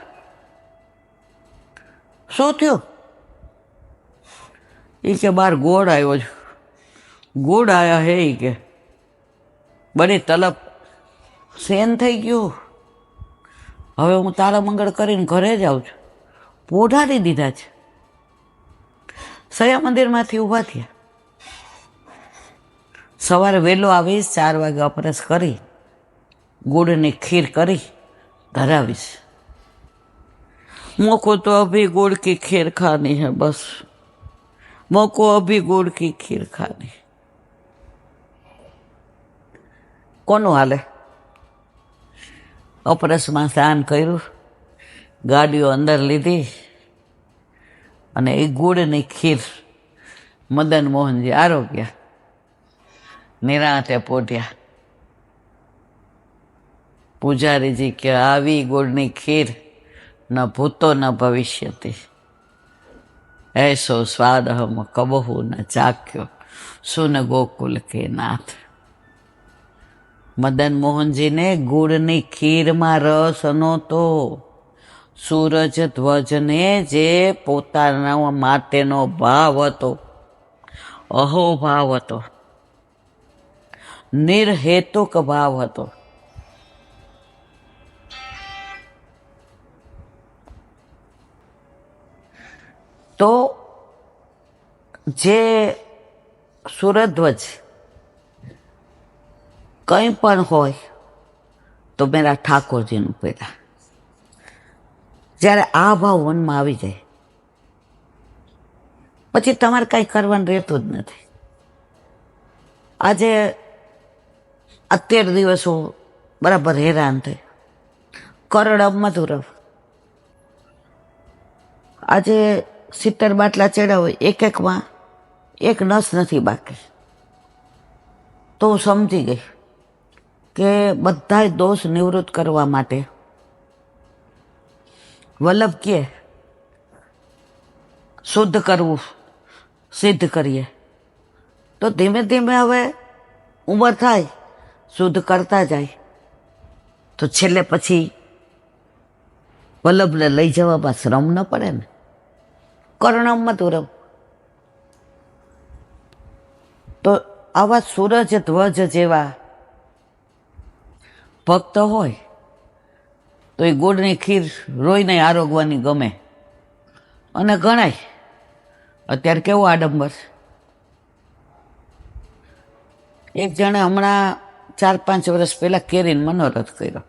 શું થયું? એ કે બાર ગોળ આવ્યો છે, ગોળ આવ્યા હે એ કે બની તલબ સેન થઈ ગયું. હવે હું તારા મંગળ કરીને ઘરે જ આવું છું. પોઢાડી દીધા છે. સયા મંદિરમાંથી ઊભા થયા. સવારે વહેલો આવીશ, 4 વાગે અપરેશ કરી ગુડની ખીર કરી ધરાવીશ. મોકો તો અભી गुड़ की खीर खानी है, बस मोको अभी गुड़ की खीर खानी. કોનું હાલે? અપરેશમાં સ્નાન કર્યું, ગાડીઓ અંદર લીધી અને એ ગુડની ખીર મદન મોહનજી આરોગ્ય નિરાંતે પોઢ્યા. પૂજારીજી કે આવી ગુડની ખીર ન ભૂતો ન ભવિષ્યતિ, એસો સ્વાદ હમ કબહુ ન ચાખ્યો, સુન ગોકુલ કે નાથ. મદન મોહનજીને ગુડની ખીરમાં રસ નહોતો. સૂરજ ધ્વજને જે પોતાના માટેનો ભાવ હતો, અહોભાવ હતો, નિર્હેતુક ભાવ હતો. તો જે સૂરજધ્વજ કંઈ પણ હોય તો મેરા ઠાકોરજીનું પહેલા. જ્યારે આ ભાવ મનમાં આવી જાય પછી તમારે કાંઈ કરવાનું રહેતું જ નથી. આજે 13 દિવસો બરાબર હેરાન થઈ, કરડમ મધુરમ. આજે 70 બાટલા ચડ્યા હોય, એકમાં એક નસ નથી બાકી. તો હું સમજી ગઈ કે બધાય દોષ નિવૃત્ત કરવા માટે વલ્લભ કહે શુદ્ધ કરવું, સિદ્ધ કરીએ. તો ધીમે ધીમે હવે ઉંમર થાય, શુદ્ધ કરતા જાય તો છેલ્લે પછી વલ્લભને લઈ જવામાં શ્રમ ન પડે ને. કર્ણમ મધુરમ. તો આવા સૂરજ ધ્વજ જેવા ભક્ત હોય તો એ ગુડની ખીર રોઈને આરોગવાની ગમે. અને ગણાય અત્યારે કેવો આડંબર. એક જણે હમણાં 4-5 વર્ષ પહેલા કેરીનો મનોરથ કર્યો.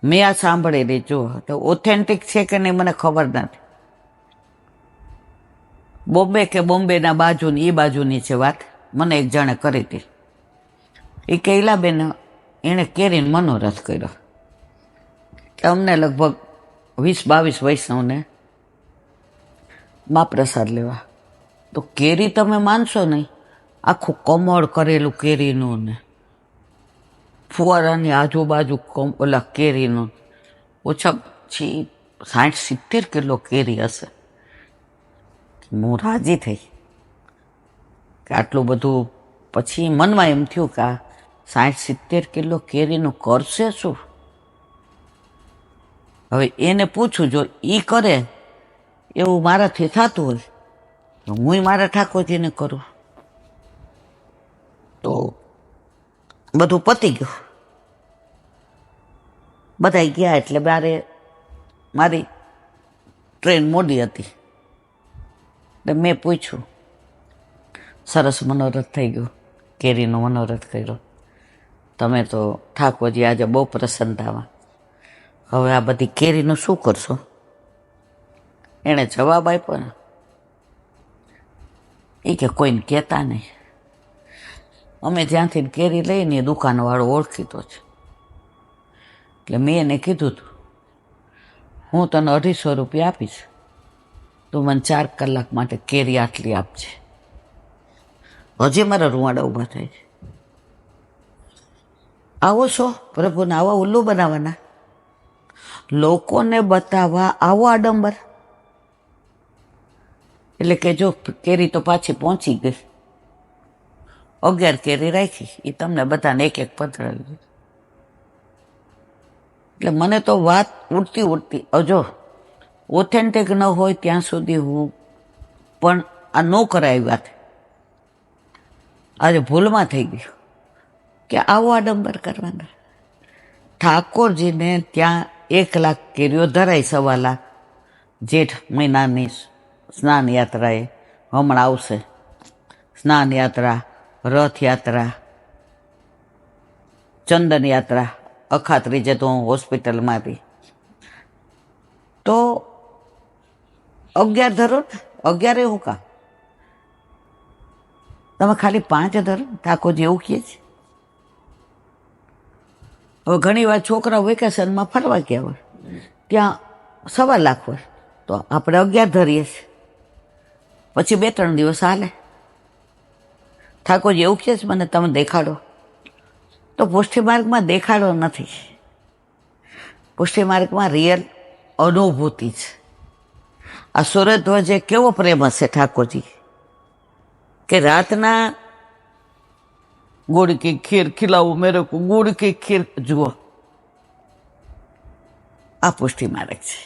મેં આ સાંભળેલી, જો તો ઓથેન્ટિક છે કે નહીં મને ખબર નથી. બોમ્બે કે બોમ્બેના બાજુની એ બાજુની છે વાત, મને એક જણે કરી હતી. એ કૈલાબેન એણે કેરીનો મનોરથ કર્યો કે અમને લગભગ 20-22 વૈષ્ણવને મહાપ્રસાદ લેવા. તો કેરી તમે માનશો નહીં, આખું કમળ કરેલું કેરીનું ને ફુવારાની આજુબાજુ ઓલા કેરીનું, ઓછાથી 60-70 કિલો કેરી હશે. હું રાજી થઈ કે આટલું બધું. પછી મનમાં એમ થયું કે આ 60-70 કિલો કેરીનું કરશે શું. હવે એને પૂછું, જો એ કરે એવું મારાથી થતું હોય તો હું મારા ઠાકોરજીને કરું. તો બધું પતી ગયું. બધા ગયા એટલે મારી ટ્રેન મોડી હતી. એટલે મેં પૂછ્યું, સરસ મનોરથ થઈ ગયું, કેરીનો મનોરથ કર્યો, તમે તો ઠાકોરજી આજે બહુ પ્રસન્નતામાં, હવે આ બધી કેરીનું શું કરશો? એણે જવાબ આપ્યો ને એ કે કોઈને કહેતા નહીં. અમે જ્યાંથી કેરી લઈને એ દુકાનવાળો ઓળખીતો છે. એટલે મેં એને કીધું હતું, હું તને 250 રૂપિયા આપીશ, તું મને 4 કલાક માટે કેરી આટલી આપજે. હજી મારા રૂવાડા ઊભા થાય છે. આવો છો પ્રભુને આવા ઉલ્લુ બનાવવાના, લોકોને બતાવવા આવો આડંબર. એટલે કે જો કેરી તો પાછી પહોંચી ગઈ, 11 કેરી રાખી, એ તમને બધાને એક પધરાવી. એટલે મને તો વાત ઉડતી જો ઓથેન્ટિક ન હોય ત્યાં સુધી હું પણ આ ન કરાય વાત. આજે ભૂલમાં થઈ ગયું કે આવો આડંબર કરવાના. ઠાકોરજીને ત્યાં 1 લાખ કેરીઓ ધરાય, 1.25 લાખ. જેઠ મહિનાની સ્નાન યાત્રાએ હમણાં આવશે. સ્નાન યાત્રા, રથયાત્રા, ચંદન યાત્રા, અખાત્રીજે તો હું હોસ્પિટલમાં હતી. તો 11 ધરો ને, 11 હું કામ તમે ખાલી 5 ધરો. ઠાકોરજી એવું કહે છે. હવે ઘણી વાર છોકરા વેકેશનમાં ફરવા ગયા હોય, ત્યાં 1.25 લાખ હોય, તો આપણે 11 ધરીએ છીએ, પછી 2-3 દિવસ હાલે. ઠાકોરજી એવું કહે છે મને તમે દેખાડો. તો પુષ્ટિ માર્ગમાં દેખાડો નથી, પુષ્ટિ માર્ગમાં રિયલ અનુભૂતિ છે. આ સૂર્યધ્વજે કેવો પ્રેમ હશે ઠાકોરજી કે રાતના ગુड़ की खीर खिलाओ मेरे को, गुड़ की खीर. જુઓ, આ પુષ્ટિ માર્ગ છે.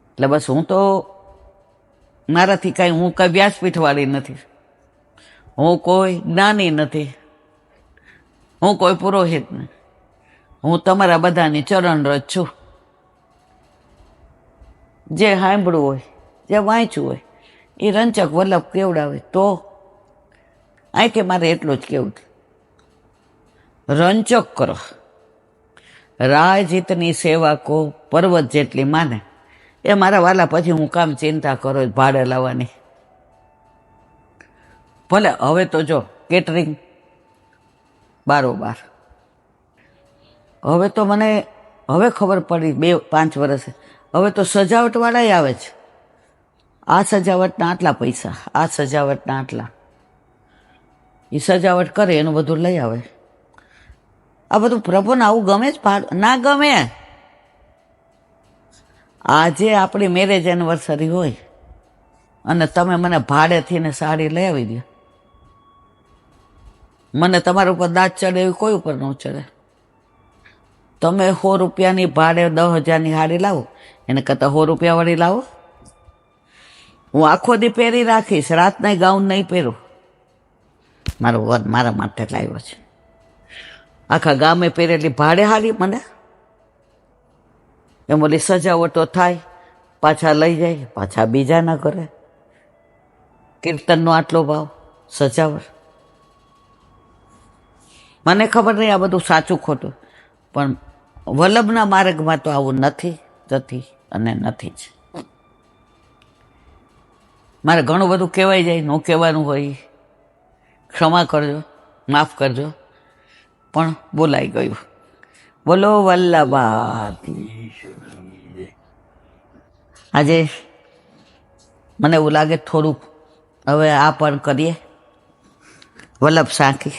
એટલે બસ હું તો મારાથી કાંઈ, હું કાંઈ વ્યાસપીઠવાળી નથી, હું કોઈ જ્ઞાની નથી, હું કોઈ પુરોહિત નથી. હું તમારા બધાની ચરણરજ છું. જે સાંભળવું હોય, જે વાંચ્યું હોય એ રંચક વલ્લભ કેવડાવે. તો અહીંથી મારે એટલું જ કેવું છે, રંચક કરો. રાજહિતની સેવા કો પર્વત જેટલી માને. એ મારા વાલા, પછી હું કામ ચિંતા કરો ભાડે લાવવાની. ભલે હવે તો જો કેટરિંગ બારોબાર. હવે તો મને હવે ખબર પડી 2-5 વર્ષે, હવે તો સજાવટવાળાય આવે છે. આ સજાવટના આટલા પૈસા, આ સજાવટના આટલા. એ સજાવટ કરે એનું બધું લઈ આવે. આ બધું પ્રભુને આવું ગમે જ? ના ગમે. આજે આપણી મેરેજ એનિવર્સરી હોય અને તમે મને ભાડેથી ને સાડી લઈ આવી દો, મને તમારા ઉપર દાંત ચડે એવી કોઈ ઉપર ન ચડે. તમે 100 રૂપિયાની ભાડે 10,000ની સાડી લાવો, એને કરતાં 100 રૂપિયાવાળી લાવો. હું આખો દી પહેરી રાખીશ, રાતના ગાઉન નહીં પહેરું. મારો વર મારા માટે લાવ્યો છે. આખા ગામે પહેરેલી ભાડે હારી મને. એમ ઓલી સજાવટો થાય, પાછા લઈ જાય, પાછા બીજા ના કરે. કીર્તનનો આટલો ભાવ, સજાવટ. મને ખબર નહીં આ બધું સાચું ખોટું, પણ વલ્લભના માર્ગમાં તો આવું નથી અને નથી જ. મારે ઘણું બધું કહેવાય જાય, ન કહેવાનું હોય, ક્ષમા કરજો, માફ કરજો, પણ બોલાઈ ગયું. બોલો વલ્લભાધીશ. આજે મને એવું લાગે થોડુંક હવે આ પણ કરીએ. વલ્લભ સાખી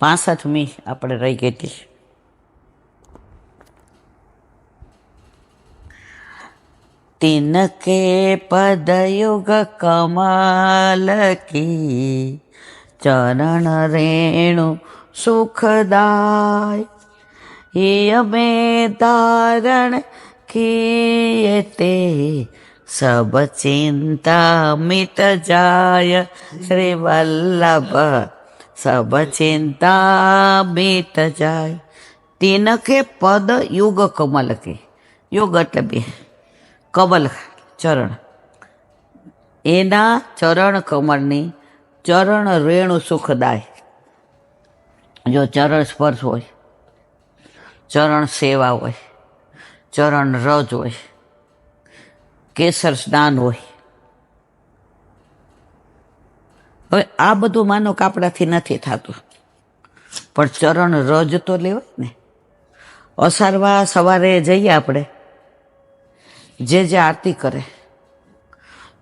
65મી આપણે રહી ગઈ હતી. तिनके पदयुग कमल की चरण रेणु सुखदाय यमे धारण किए ते सब चिंता मिट जाय. श्री वल्लभ सब चिंता मिट जाय. तिनके पद युग कमल की. युग એટલે બે, કમલ ચરણ. એના ચરણ કમળની ચરણ રેણુ સુખદાય. જો ચરણ સ્પર્શ હોય, ચરણ સેવા હોય, ચરણ રજ હોય, કેસર સ્નાન હોય. હવે આ બધું માનો કાપડાથી નથી થતું, પણ ચરણ રજ તો લેવાય ને. અસારવા સવારે જઈએ આપણે, જે આરતી કરે,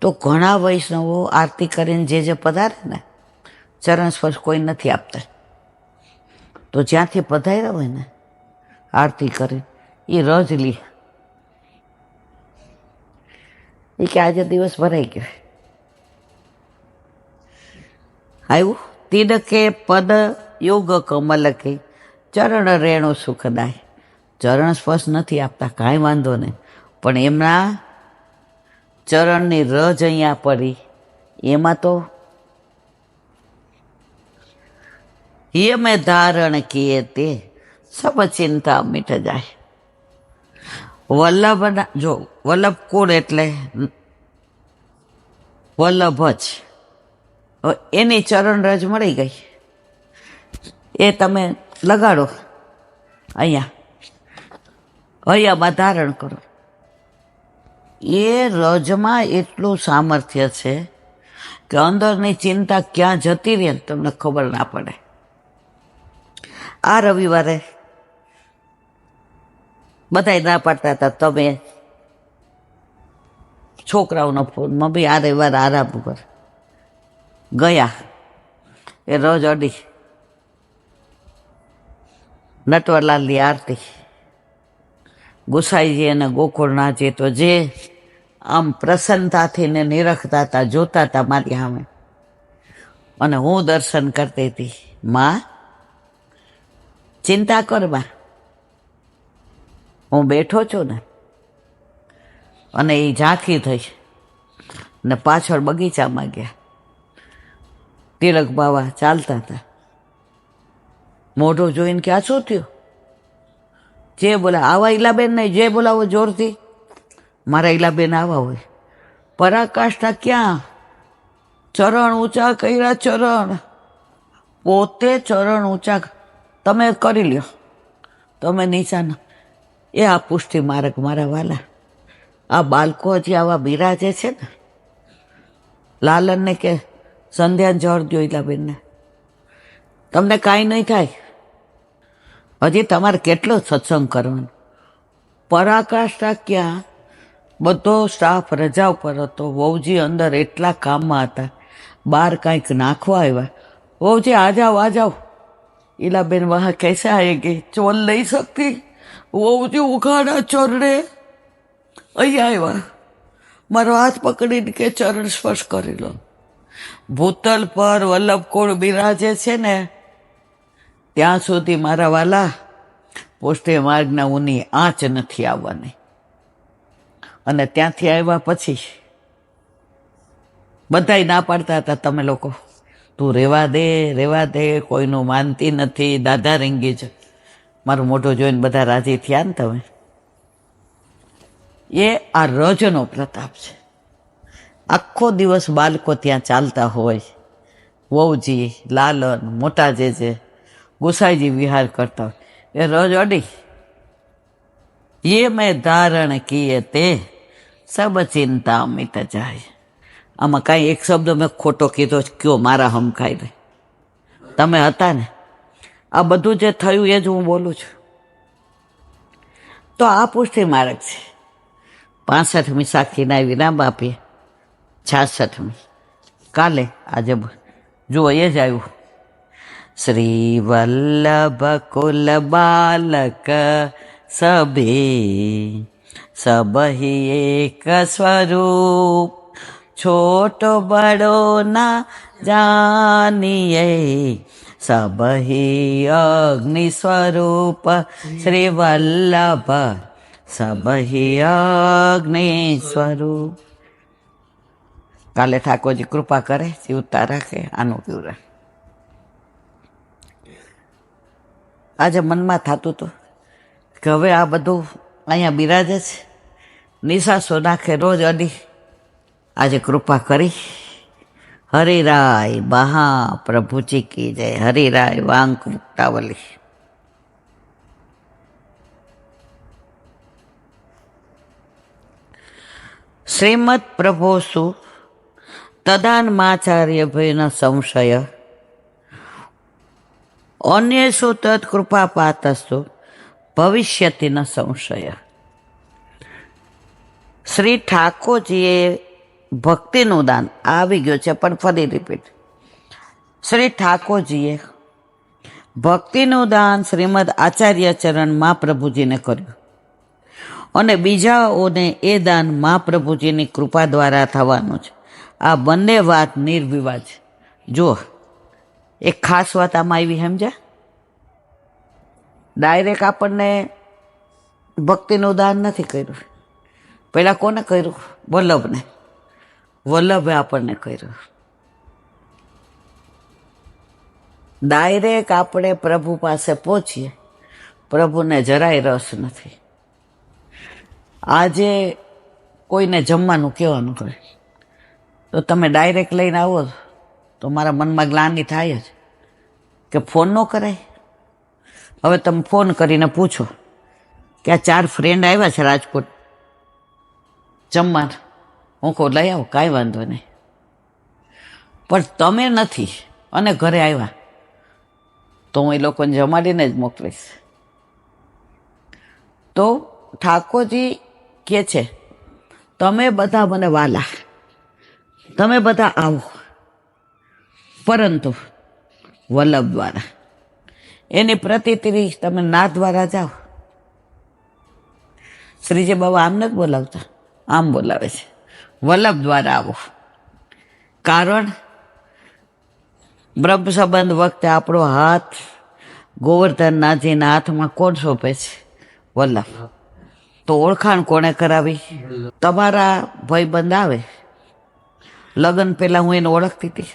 તો ઘણા વૈષ્ણવો આરતી કરીને જે પધારે ને, ચરણ સ્પર્શ કોઈ નથી આપતા. તો જ્યાંથી પધાર્યા હોય ને આરતી કરી, એ રજ લે. એ કે આજે દિવસ ભરાઈ ગયો. આવ્યું. તિનકે પદ યોગ કમલ કે ચરણ રેણુ સુખદાય. ચરણ સ્પર્શ નથી આપતા, કાંઈ વાંધો નહીં, પણ એમના ચરણની રજ અહીંયા પડી એમાં તો ये मैं धारण किए ते सब चिंता मिट જાય. વલ્લભ જો વલ્લભ કુળ એટલે વલ્લભ જ. એની ચરણ રજ મળી ગઈ એ તમે લગાડો અહીંયામાં ધારણ કરો. એ રજમાં એટલું સામર્થ્ય છે કે અંદરની ચિંતા ક્યાં જતી રહે તમને ખબર ના પડે. આ રવિવારે બધાય ના પાડતા હતા તમે છોકરાઓનો ફોન મમ્મી આ રવિવાર આરામ કર. ગયા એ રોજ અડી નટવરલાલની આરતી ગુસાઈજી અને ગોકુળનાથજી તો જે આમ પ્રસન્નતાથી ને નિરખતા હતા, જોતા હતા મારી સામે, અને હું દર્શન કરતી હતી. માં ચિંતા કર માં, હું બેઠો છું ને. અને એ ઝાંખી થઈ ને પાછળ બગીચામાં ગયા. તિલક બાવા ચાલતા હતા. મોઢું જોઈને કે આ શું થયું? જે બોલા આવા ઈલાબેન નહીં, જે બોલાવો જોરથી. મારા ઈલાબેન આવા હોય. પરાકાષ્ઠા ક્યાં? ચરણ ઊંચા કર્યા. ચરણ પોતે ચરણ ઊંચા તમે કરી લ્યો, તમે નીચાના. એ આ પુષ્ટિ માર્ગ મારા વાલા. આ બાળકો હજી આવા બિરાજે છે ને. લાલનને કે સંધ્યા જળ દો ઈલાબેનને, તમને કાંઈ નહીં થાય. હજી તમારે કેટલો સત્સંગ કરવાનો. પરાકાષ્ઠા ક્યાં? બધો સ્ટાફ રજા ઉપર હતો. વહુજી અંદર એટલા કામમાં હતા, બહાર કાંઈક નાખવા આવ્યા. વહુજી આ જાઓ આ જાઓ. ઈલાબેન વહાં कैसे आएगी? ચોલ નહીં શકતી. વહુજી ઉઘાડા ચરણે અહીંયા આવ્યા. મારો હાથ પકડીને કે ચરણ સ્પર્શ કરી લો. ભૂતલ પર વલ્લભકુળ બિરાજે છે ને ત્યાં સુધી મારા વાલા પોષ્ટે માર્ગના ઊની આંચ નથી આવવાની. અને ત્યાંથી આવ્યા પછી બધાય ના પાડતા હતા તમે લોકો, તું રેવા દે, કોઈનું માનતી નથી, દાદા રીંગી છે. મારું મોઢું જોઈને બધા રાજી થયા ને તમે. એ આ રજનો પ્રતાપ છે. આખો દિવસ બાળકો ત્યાં ચાલતા હોય, વહુજી, લાલન, મોટા જે ગુસાઈજી વિહાર કરતા હોય, એ રજ અડી. ये मैं धारण किए ते सब चिंता मिट જાય. આમાં કાંઈ એક શબ્દ મેં ખોટો કીધો કયો મારા હમખાઈ રહે. તમે હતા ને, આ બધું જે થયું એ જ હું બોલું છું. તો આ પુષ્ટિ માર્ગ છે. 65મી સાખીના વિરામ આપીએ. 66મી કાલે, આજે જુઓ એ જ આવ્યું. શ્રી વલ્લભ કુલ બાલક સભે સબહી એક સ્વરૂપ, छोटो बड़ो ना जानिए सबही अग्नि स्वरूप. श्री वल्लभ सबही अग्नि स्वरूप. કાલે ઠાકોરજી કૃપા કરે, જીવતા રાખે, આનું પીવરે. આજે મનમાં થતું હતું કે હવે આ બધું અહીંયા બિરાજે છે, નિશાસો નાખે રોજ અડી. આજે કૃપા કરી. હરિરાય મહા પ્રભુજી કી જય. હરિરાય વાંક મુક્તાવલી. શ્રીમદ પ્રભોસુ તદાન્માચાર્ય ભયન સંશય અન્યેષુ તત્કૃપાપાતસ્તુ ભવિષ્યતિ ન સંશય. શ્રી ઠાકોરજીએ ભક્તિનું દાન આવી ગયું છે, પણ ફરી રિપીટ. શ્રી ઠાકોરજીએ ભક્તિનું દાન શ્રીમદ આચાર્ય ચરણ મહાપ્રભુજીને કર્યું, અને બીજાઓને એ દાન મહાપ્રભુજીની કૃપા દ્વારા થવાનું છે. આ બંને વાત નિર્વિવાદ. જો એક ખાસ વાત આમાં આવી, સમજ્યા? ડાયરેક્ટ આપણને ભક્તિનું દાન નથી કર્યું. પહેલાં કોને કર્યું? વલ્લભને. વલ્લભે આપણને કર્યો. ડાયરેક્ટ આપણે પ્રભુ પાસે પહોંચીએ, પ્રભુને જરાય રસ નથી. આજે કોઈને જમવાનું કહેવાનું હોય તો તમે ડાયરેક્ટ લઈને આવો તો મારા મનમાં ગ્લાનિ થાય જ કે ફોન ન કરાય. હવે તમે ફોન કરીને પૂછો કે આ 4 ફ્રેન્ડ આવ્યા છે રાજકોટ જમવાનું, હું કહું લઈ આવો, કાંઈ વાંધો નહીં. પણ તમે નથી અને ઘરે આવ્યા તો હું એ લોકોને જમાડીને જ મોકલીશ. તો ઠાકોરજી કહે છે તમે બધા મને વાલા, તમે બધા આવો, પરંતુ વલ્લભ દ્વારા. એની પ્રતિક્રિયા તમે ના દ્વારા જાઓ. શ્રીજી બાબા આમ નથી બોલાવતા, આમ બોલાવે છે, વલ્લભ દ્વારા આવો. કારણ બ્રહ્મ સંબંધ વખતે આપણો હાથ ગોવર્ધનનાથજીના હાથમાં કોણ સોંપે છે? વલ્લભ. તો ઓળખાણ કોણે કરાવી? તમારા ભાઈબંધ આવે, લગ્ન પહેલાં હું એને ઓળખતી હતી.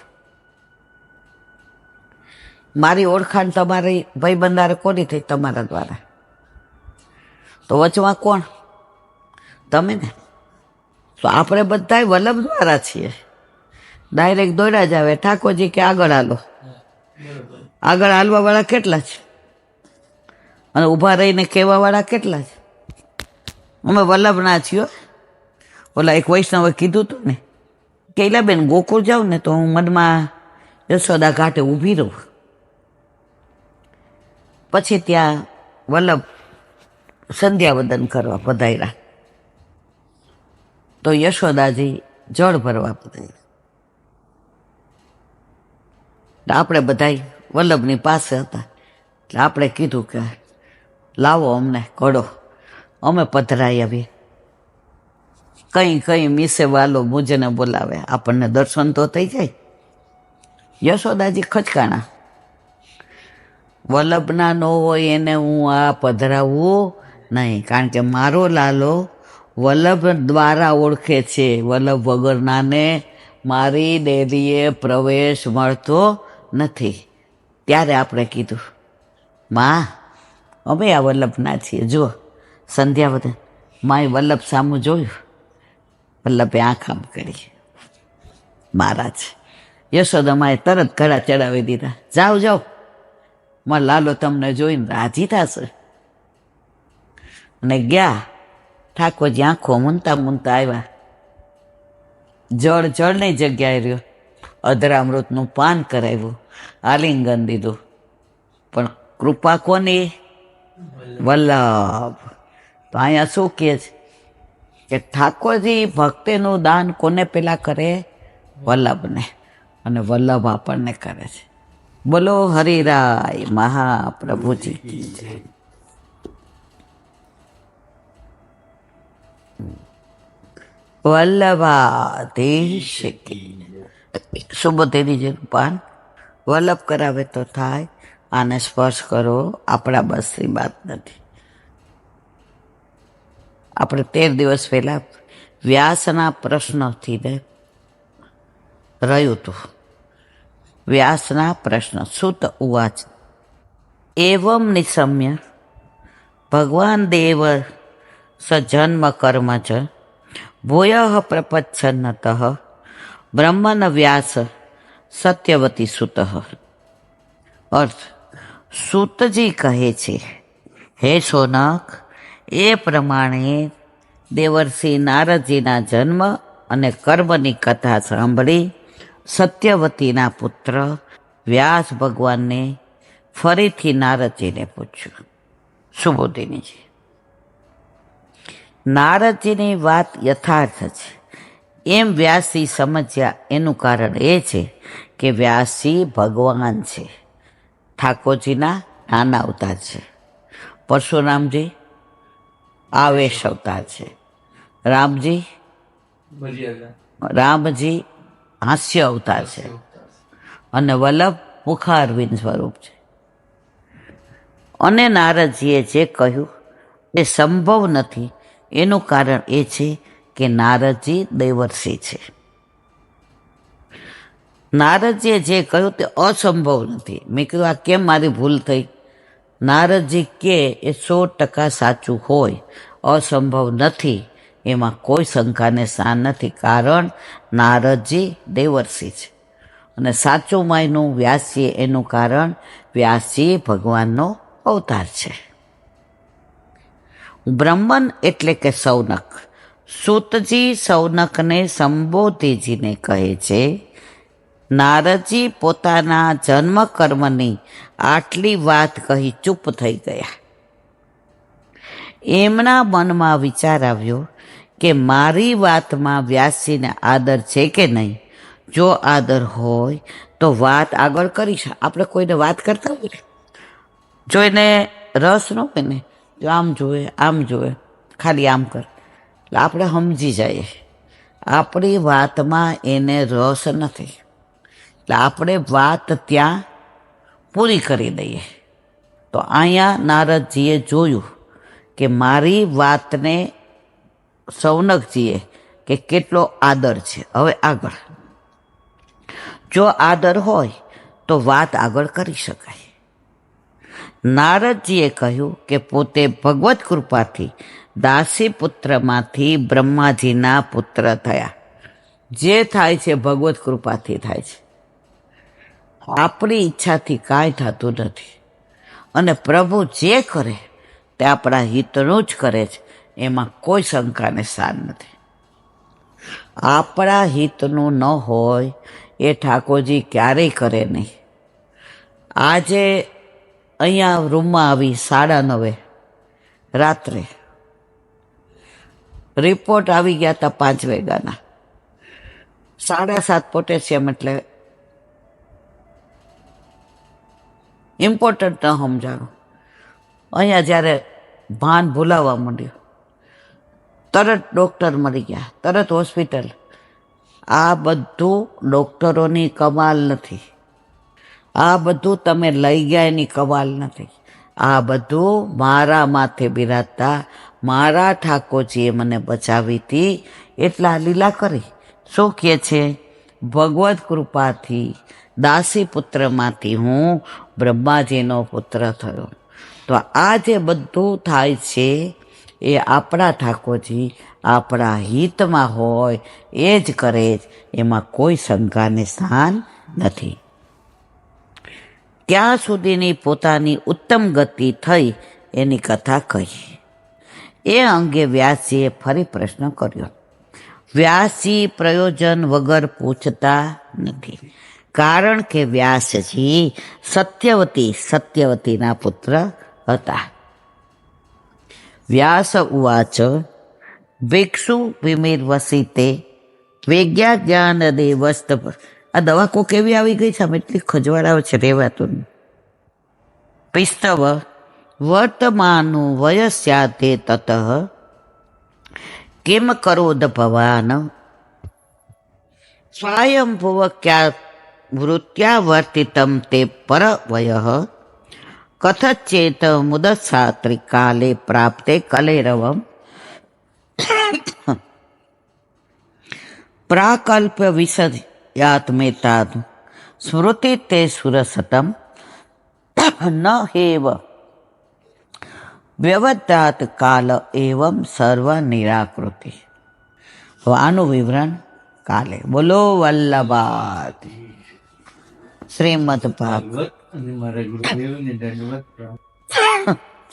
મારી ઓળખાણ તમારી ભાઈબંધારે કોની થઈ? તમારા દ્વારા. તો વચમાં કોણ? તમે ને. તો આપણે બધા વલ્લભ દ્વારા છીએ. ડાયરેક્ટ દોડ્યા જ આવે, ઠાકોરજી કે આગળ હાલો. આગળ હાલવા વાળા કેટલા છે અને ઊભા રહીને કહેવા વાળા કેટલા છે? અમે વલ્લભના છીએ. ઓલા એક વૈષ્ણવે કીધું હતું ને કે બેન ગોકુળ જાઉં ને તો હું મનમાં યશોદા ઘાટે ઊભી રહું. પછી ત્યાં વલ્લભ સંધ્યાવદન કરવા પધાર્યા તો યશોદાજી જળ ભરવા પધાર્યા. આપણે બધા વલ્લભની પાસે હતા એટલે આપણે કીધું કે લાવો અમને ઘડો, અમે પધરાઈ આવીએ. કંઈ કંઈ મીસે વાલો મુજને બોલાવે, આપણને દર્શન તો થઈ જાય. યશોદાજી ખચકાણા, વલ્લભના ન હોય એને હું આ પધરાવવું નહીં, કારણ કે મારો લાલો વલ્લભ દ્વારા ઓળખે છે. વલ્લભ વગરનાને મારી ડેરીએ પ્રવેશ મળતો નથી. ત્યારે આપણે કીધું માં અમે આ વલ્લભના છીએ, જુઓ સંધ્યાવદન. માએ વલ્લભ સામું જોયું, વલ્લભે આંખ આમ કરી. મહારાજ યશોદામાએ તરત ઘડા ચડાવી દીધા. જાઓ જાઓ, મારો લાલો તમને જોઈને રાજી થશે. અને ગયા. ઠાકોરજી આંખો મૂંતા મૂંતા આવ્યા. જળની જગ્યાએ રહ્યો, અધરામૃતનું પાન કરાવ્યું, આલિંગન દીધું. પણ કૃપા કોની? વલ્લભ. તો અહીંયા શું કહે છે કે ઠાકોરજી ભક્તિનું દાન કોને પેલા કરે? વલ્લભને. અને વલ્લભ આપણને કરે છે. બોલો હરિરાય મહાપ્રભુજી કી જય. વલ્લભાધીશ સુબોધેરીજીનું પાન વલ્લભ કરાવે તો થાય. આને સ્પર્શ કરો, આપણા બસની વાત નથી. આપણે 13 દિવસ પહેલા વ્યાસના પ્રશ્નથી રહ્યું હતું. વ્યાસના પ્રશ્ન. સુત ઉવાચ એવમ નિશમ્ય ભગવાન દેવ સજન્મ કર્મ ચ ભૂય પ્રપચ્છન્નત બ્રહ્મન વ્યાસ સત્યવતી સુત. અર્થ, સૂતજી કહે છે, હે સોનક, એ પ્રમાણે દેવર્ષિ નારદજીના જન્મ અને કર્મની કથા સાંભળી સત્યવતીના પુત્ર વ્યાસ ભગવાનને ફરીથી નારદજીને પૂછ્યું. સુબોધિનીજી, નારદજીની વાત યથાર્થ છે એમ વ્યાસજી સમજ્યા. એનું કારણ એ છે કે વ્યાસજી ભગવાન છે, ઠાકોરજીના નાના અવતાર છે. પરશુરામજી આવેશ અવતાર છે, રામજી હાસ્ય અવતાર છે, અને વલ્લભ મુખારવિંદ સ્વરૂપ છે. અને નારદજીએ જે કહ્યું એ સંભવ નથી એનું કારણ એ છે કે નારદજી દેવર્ષિ છે. નારદજીએ જે કહ્યું તે અસંભવ નથી. મેં કીધું આ કેમ મારી ભૂલ થઈ? નારદજી કે એ 100% સાચું હોય, અસંભવ નથી, એમાં કોઈ શંકાને સ્થાન નથી. કારણ નારદજી દેવર્ષિ છે અને સાચું માયનું વ્યાસજી, એનું કારણ વ્યાસજી ભગવાનનો અવતાર છે. બ્રહ્મન એટલે કે સૌનક. સૂતજી સૌનકને સંબોધીજીને કહે છે, નારદજી પોતાના જન્મ કર્મની આટલી વાત કહી ચૂપ થઈ ગયા. એમના મનમાં વિચાર આવ્યો કે મારી વાતમાં વ્યાસજીને આદર છે કે નહીં. જો આદર હોય તો વાત આગળ કરી છે. આપણે કોઈને વાત કરતા હોય, જો એને રસ ન હોય ને, જો આમ જોવે આમ જોવે, ખાલી આમ કર, એટલે આપણે સમજી જઈએ આપણી વાતમાં એને રસ નથી, એટલે આપણે વાત ત્યાં પૂરી કરી દઈએ. તો અહીંયા નારદજીએ જોયું કે મારી વાતને સૌનકજીએ કે કેટલો આદર છે. હવે આગળ જો આદર હોય તો વાત આગળ કરી શકાય. નારદજીએ કહ્યું કે પોતે ભગવત કૃપાથી દાસી પુત્રમાંથી બ્રહ્માજીના પુત્ર થયા. જે થાય છે ભગવત કૃપાથી થાય છે, આપણી ઈચ્છાથી કાંઈ થતું નથી. અને પ્રભુ જે કરે તે આપણા હિતનું જ કરે છે, એમાં કોઈ શંકાને સ્થાન નથી. આપણા હિતનું ન હોય એ ઠાકોરજી ક્યારેય કરે નહીં. આજે અહીંયા રૂમમાં આવી 9:30 રાત્રે, રિપોર્ટ આવી ગયા હતા 5 વાગ્યાના. 7:30 પોટેશિયમ એટલે ઇમ્પોર્ટન્ટ ન સમજાણું. અહીંયા જ્યારે ભાન ભૂલાવા માંડ્યું, તરત ડૉક્ટર મરી ગયા, તરત હોસ્પિટલ. આ બધું ડૉક્ટરોની કમાલ નથી, આ બધું તમે લઈ ગયા એની કમાલ નથી. આ બધું મારા માથે બિરાજતા મારા ઠાકોરજીએ મને બચાવી હતી, એટલા લીલા કરી. શું કહે છે? ભગવત કૃપાથી દાસી પુત્રમાંથી હું બ્રહ્માજીનો પુત્ર થયો. તો આ જે બધું થાય છે એ આપણા ઠાકોરજી આપણા હિતમાં હોય એ જ કરે જ, એમાં કોઈ શંકાને સ્થાન નથી. ક્યાં સુધીની પોતાની ઉત્તમ ગતિ થઈ એની કથા કહી. એ અંગે વ્યાસજીએ ફરી પ્રશ્ન કર્યો. વ્યાસજી પ્રયોજન વગર પૂછતા નથી, કારણ કે વ્યાસજી સત્યવતીના પુત્ર હતા. વ્યાસ ઉવાચ ભિક્ષુ વિમિર્વસિતે વેજ્ઞા જ્ઞાન દેવસ્ત. આ દવા કો કેવી આવી ગઈ છે? આમ એટલી ખજવાળ આવે છે, રહેવાતું નહીં. પિસ્તવ વર્તમાનું વયસ્યાતે તત કિમ કરોદ ભવાન સ્વયંભુવ ક્યા વૃત્યાવર્તિતમ તે પરવયઃ કથચેત મુદત્સાત્રિ કાલે પ્રાપ્તે કલેરવમ પ્રાકલ્પ્ય વિષયાત્મેતાદ સ્મૃતિ તે સુરસતમ ન હેવ વ્યવધાત કાલ એવમ સર્વ નિરાકૃતિ. આનું વિવરણ કાલે. બોલો વલ્લભાત શ્રીમદ ભાગવત.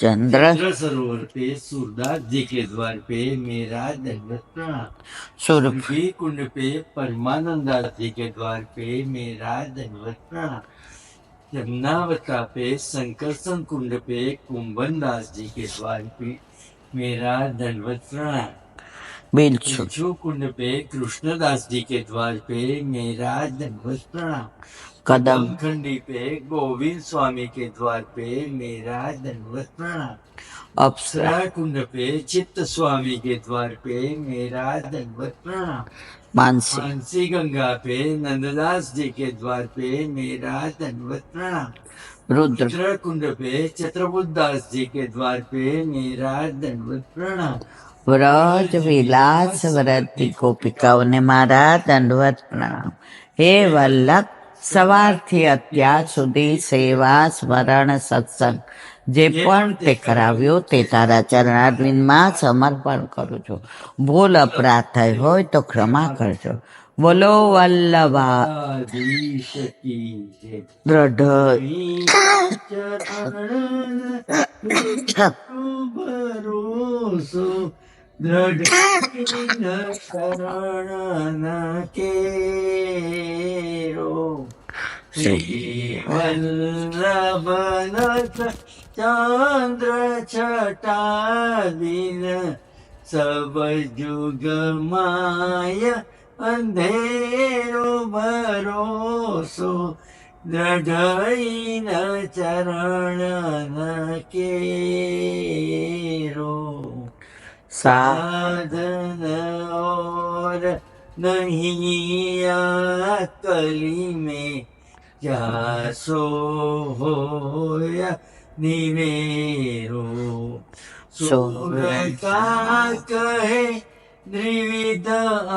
चंद्र सरोवर पे सूरदास जी के द्वार पे मेरा दंडवत प्रणाम. सुरभि कुंड पे परमानंदास जी के द्वार पे मेरा दंडवत प्रणाम. यमुनावता पे संकर्षण कुंड पे कुंभनदास जी के द्वार पे मेरा दंडवत प्रणाम. बिच्छू कुंड पे कृष्णदास जी के द्वार पे मेरा दंडवत प्रणाम. कदम खंडी पे गोविंद स्वामी के द्वार पे मेरा दंडवत प्रणाम. अप्सरा कुंड पे चित्त स्वामी के द्वार पे मेरा दंडवत प्रणाम. मानसी मानसी गंगा पे नंददास जी के द्वार पे मेरा दंडवत प्रणाम. रुद्र कुंड पे चत्रबुद्धास जी के द्वार पे मेरा दंडवत प्रणाम. व्रज विलास व्रति गोपिकाओं ने मारा दंडवत प्रणाम. હે વલ્લભ, સવારથી અત્યાર સુધી સેવા સ્મરણ સત્સંગ જે પણ તે કરાવ્યો તે તારા ચરણારવિંદમાં સમર્પણ કરું છું. ભૂલ અપરાધ થઈ હોય તો ક્ષમા કરજો. બોલો વલ્લભા આધીશ કી જય. દ્રઢ ભરોસો દ્રઢ શરણ કેરો. શ્રી વલ્લભનાથ ચંદ્ર છટાદિન સબ જુગ માય અંધેરો ભરોસો દ્રઢ ચરણ કેરો. साधन और नहीं कली में जासो होया निवेरो. सोरता कहे द्विविध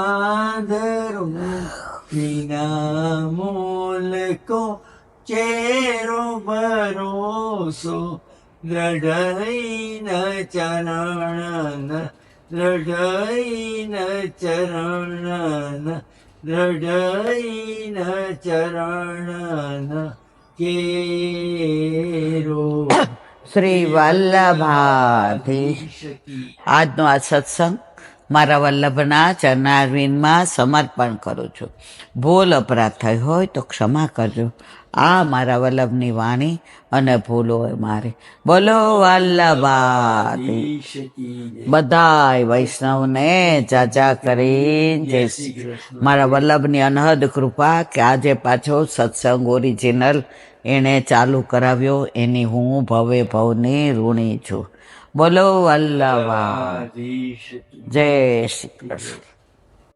आधरू बिना मूल को चेरो भरोસો દ્રઢ ચરણ દ્રઢ ચરણ દ્રઢ ચરણ કેરો. શ્રી વલ્લભાધીશ. આજનો આ સત્સંગ મારા વલ્લભના ચરણારવિંદમાં સમર્પણ કરું છું. ભૂલ અપરાધ થઈ હોય તો ક્ષમા કરજો. આ મારા વલ્લભની વાણી અને ભૂલ હોય મારી. બોલો વલ્લભાધીશ. બધાય વૈષ્ણવને જાજા કરી જય શ્રી કૃષ્ણ. મારા વલ્લભની અનહદ કૃપા કે આજે પાછો સત્સંગ ઓરિજિનલ એણે ચાલુ કરાવ્યો એની હું ભવે ભવની ઋણી છું. બોલો વલ્લભા. જય શ્રી કૃષ્ણ.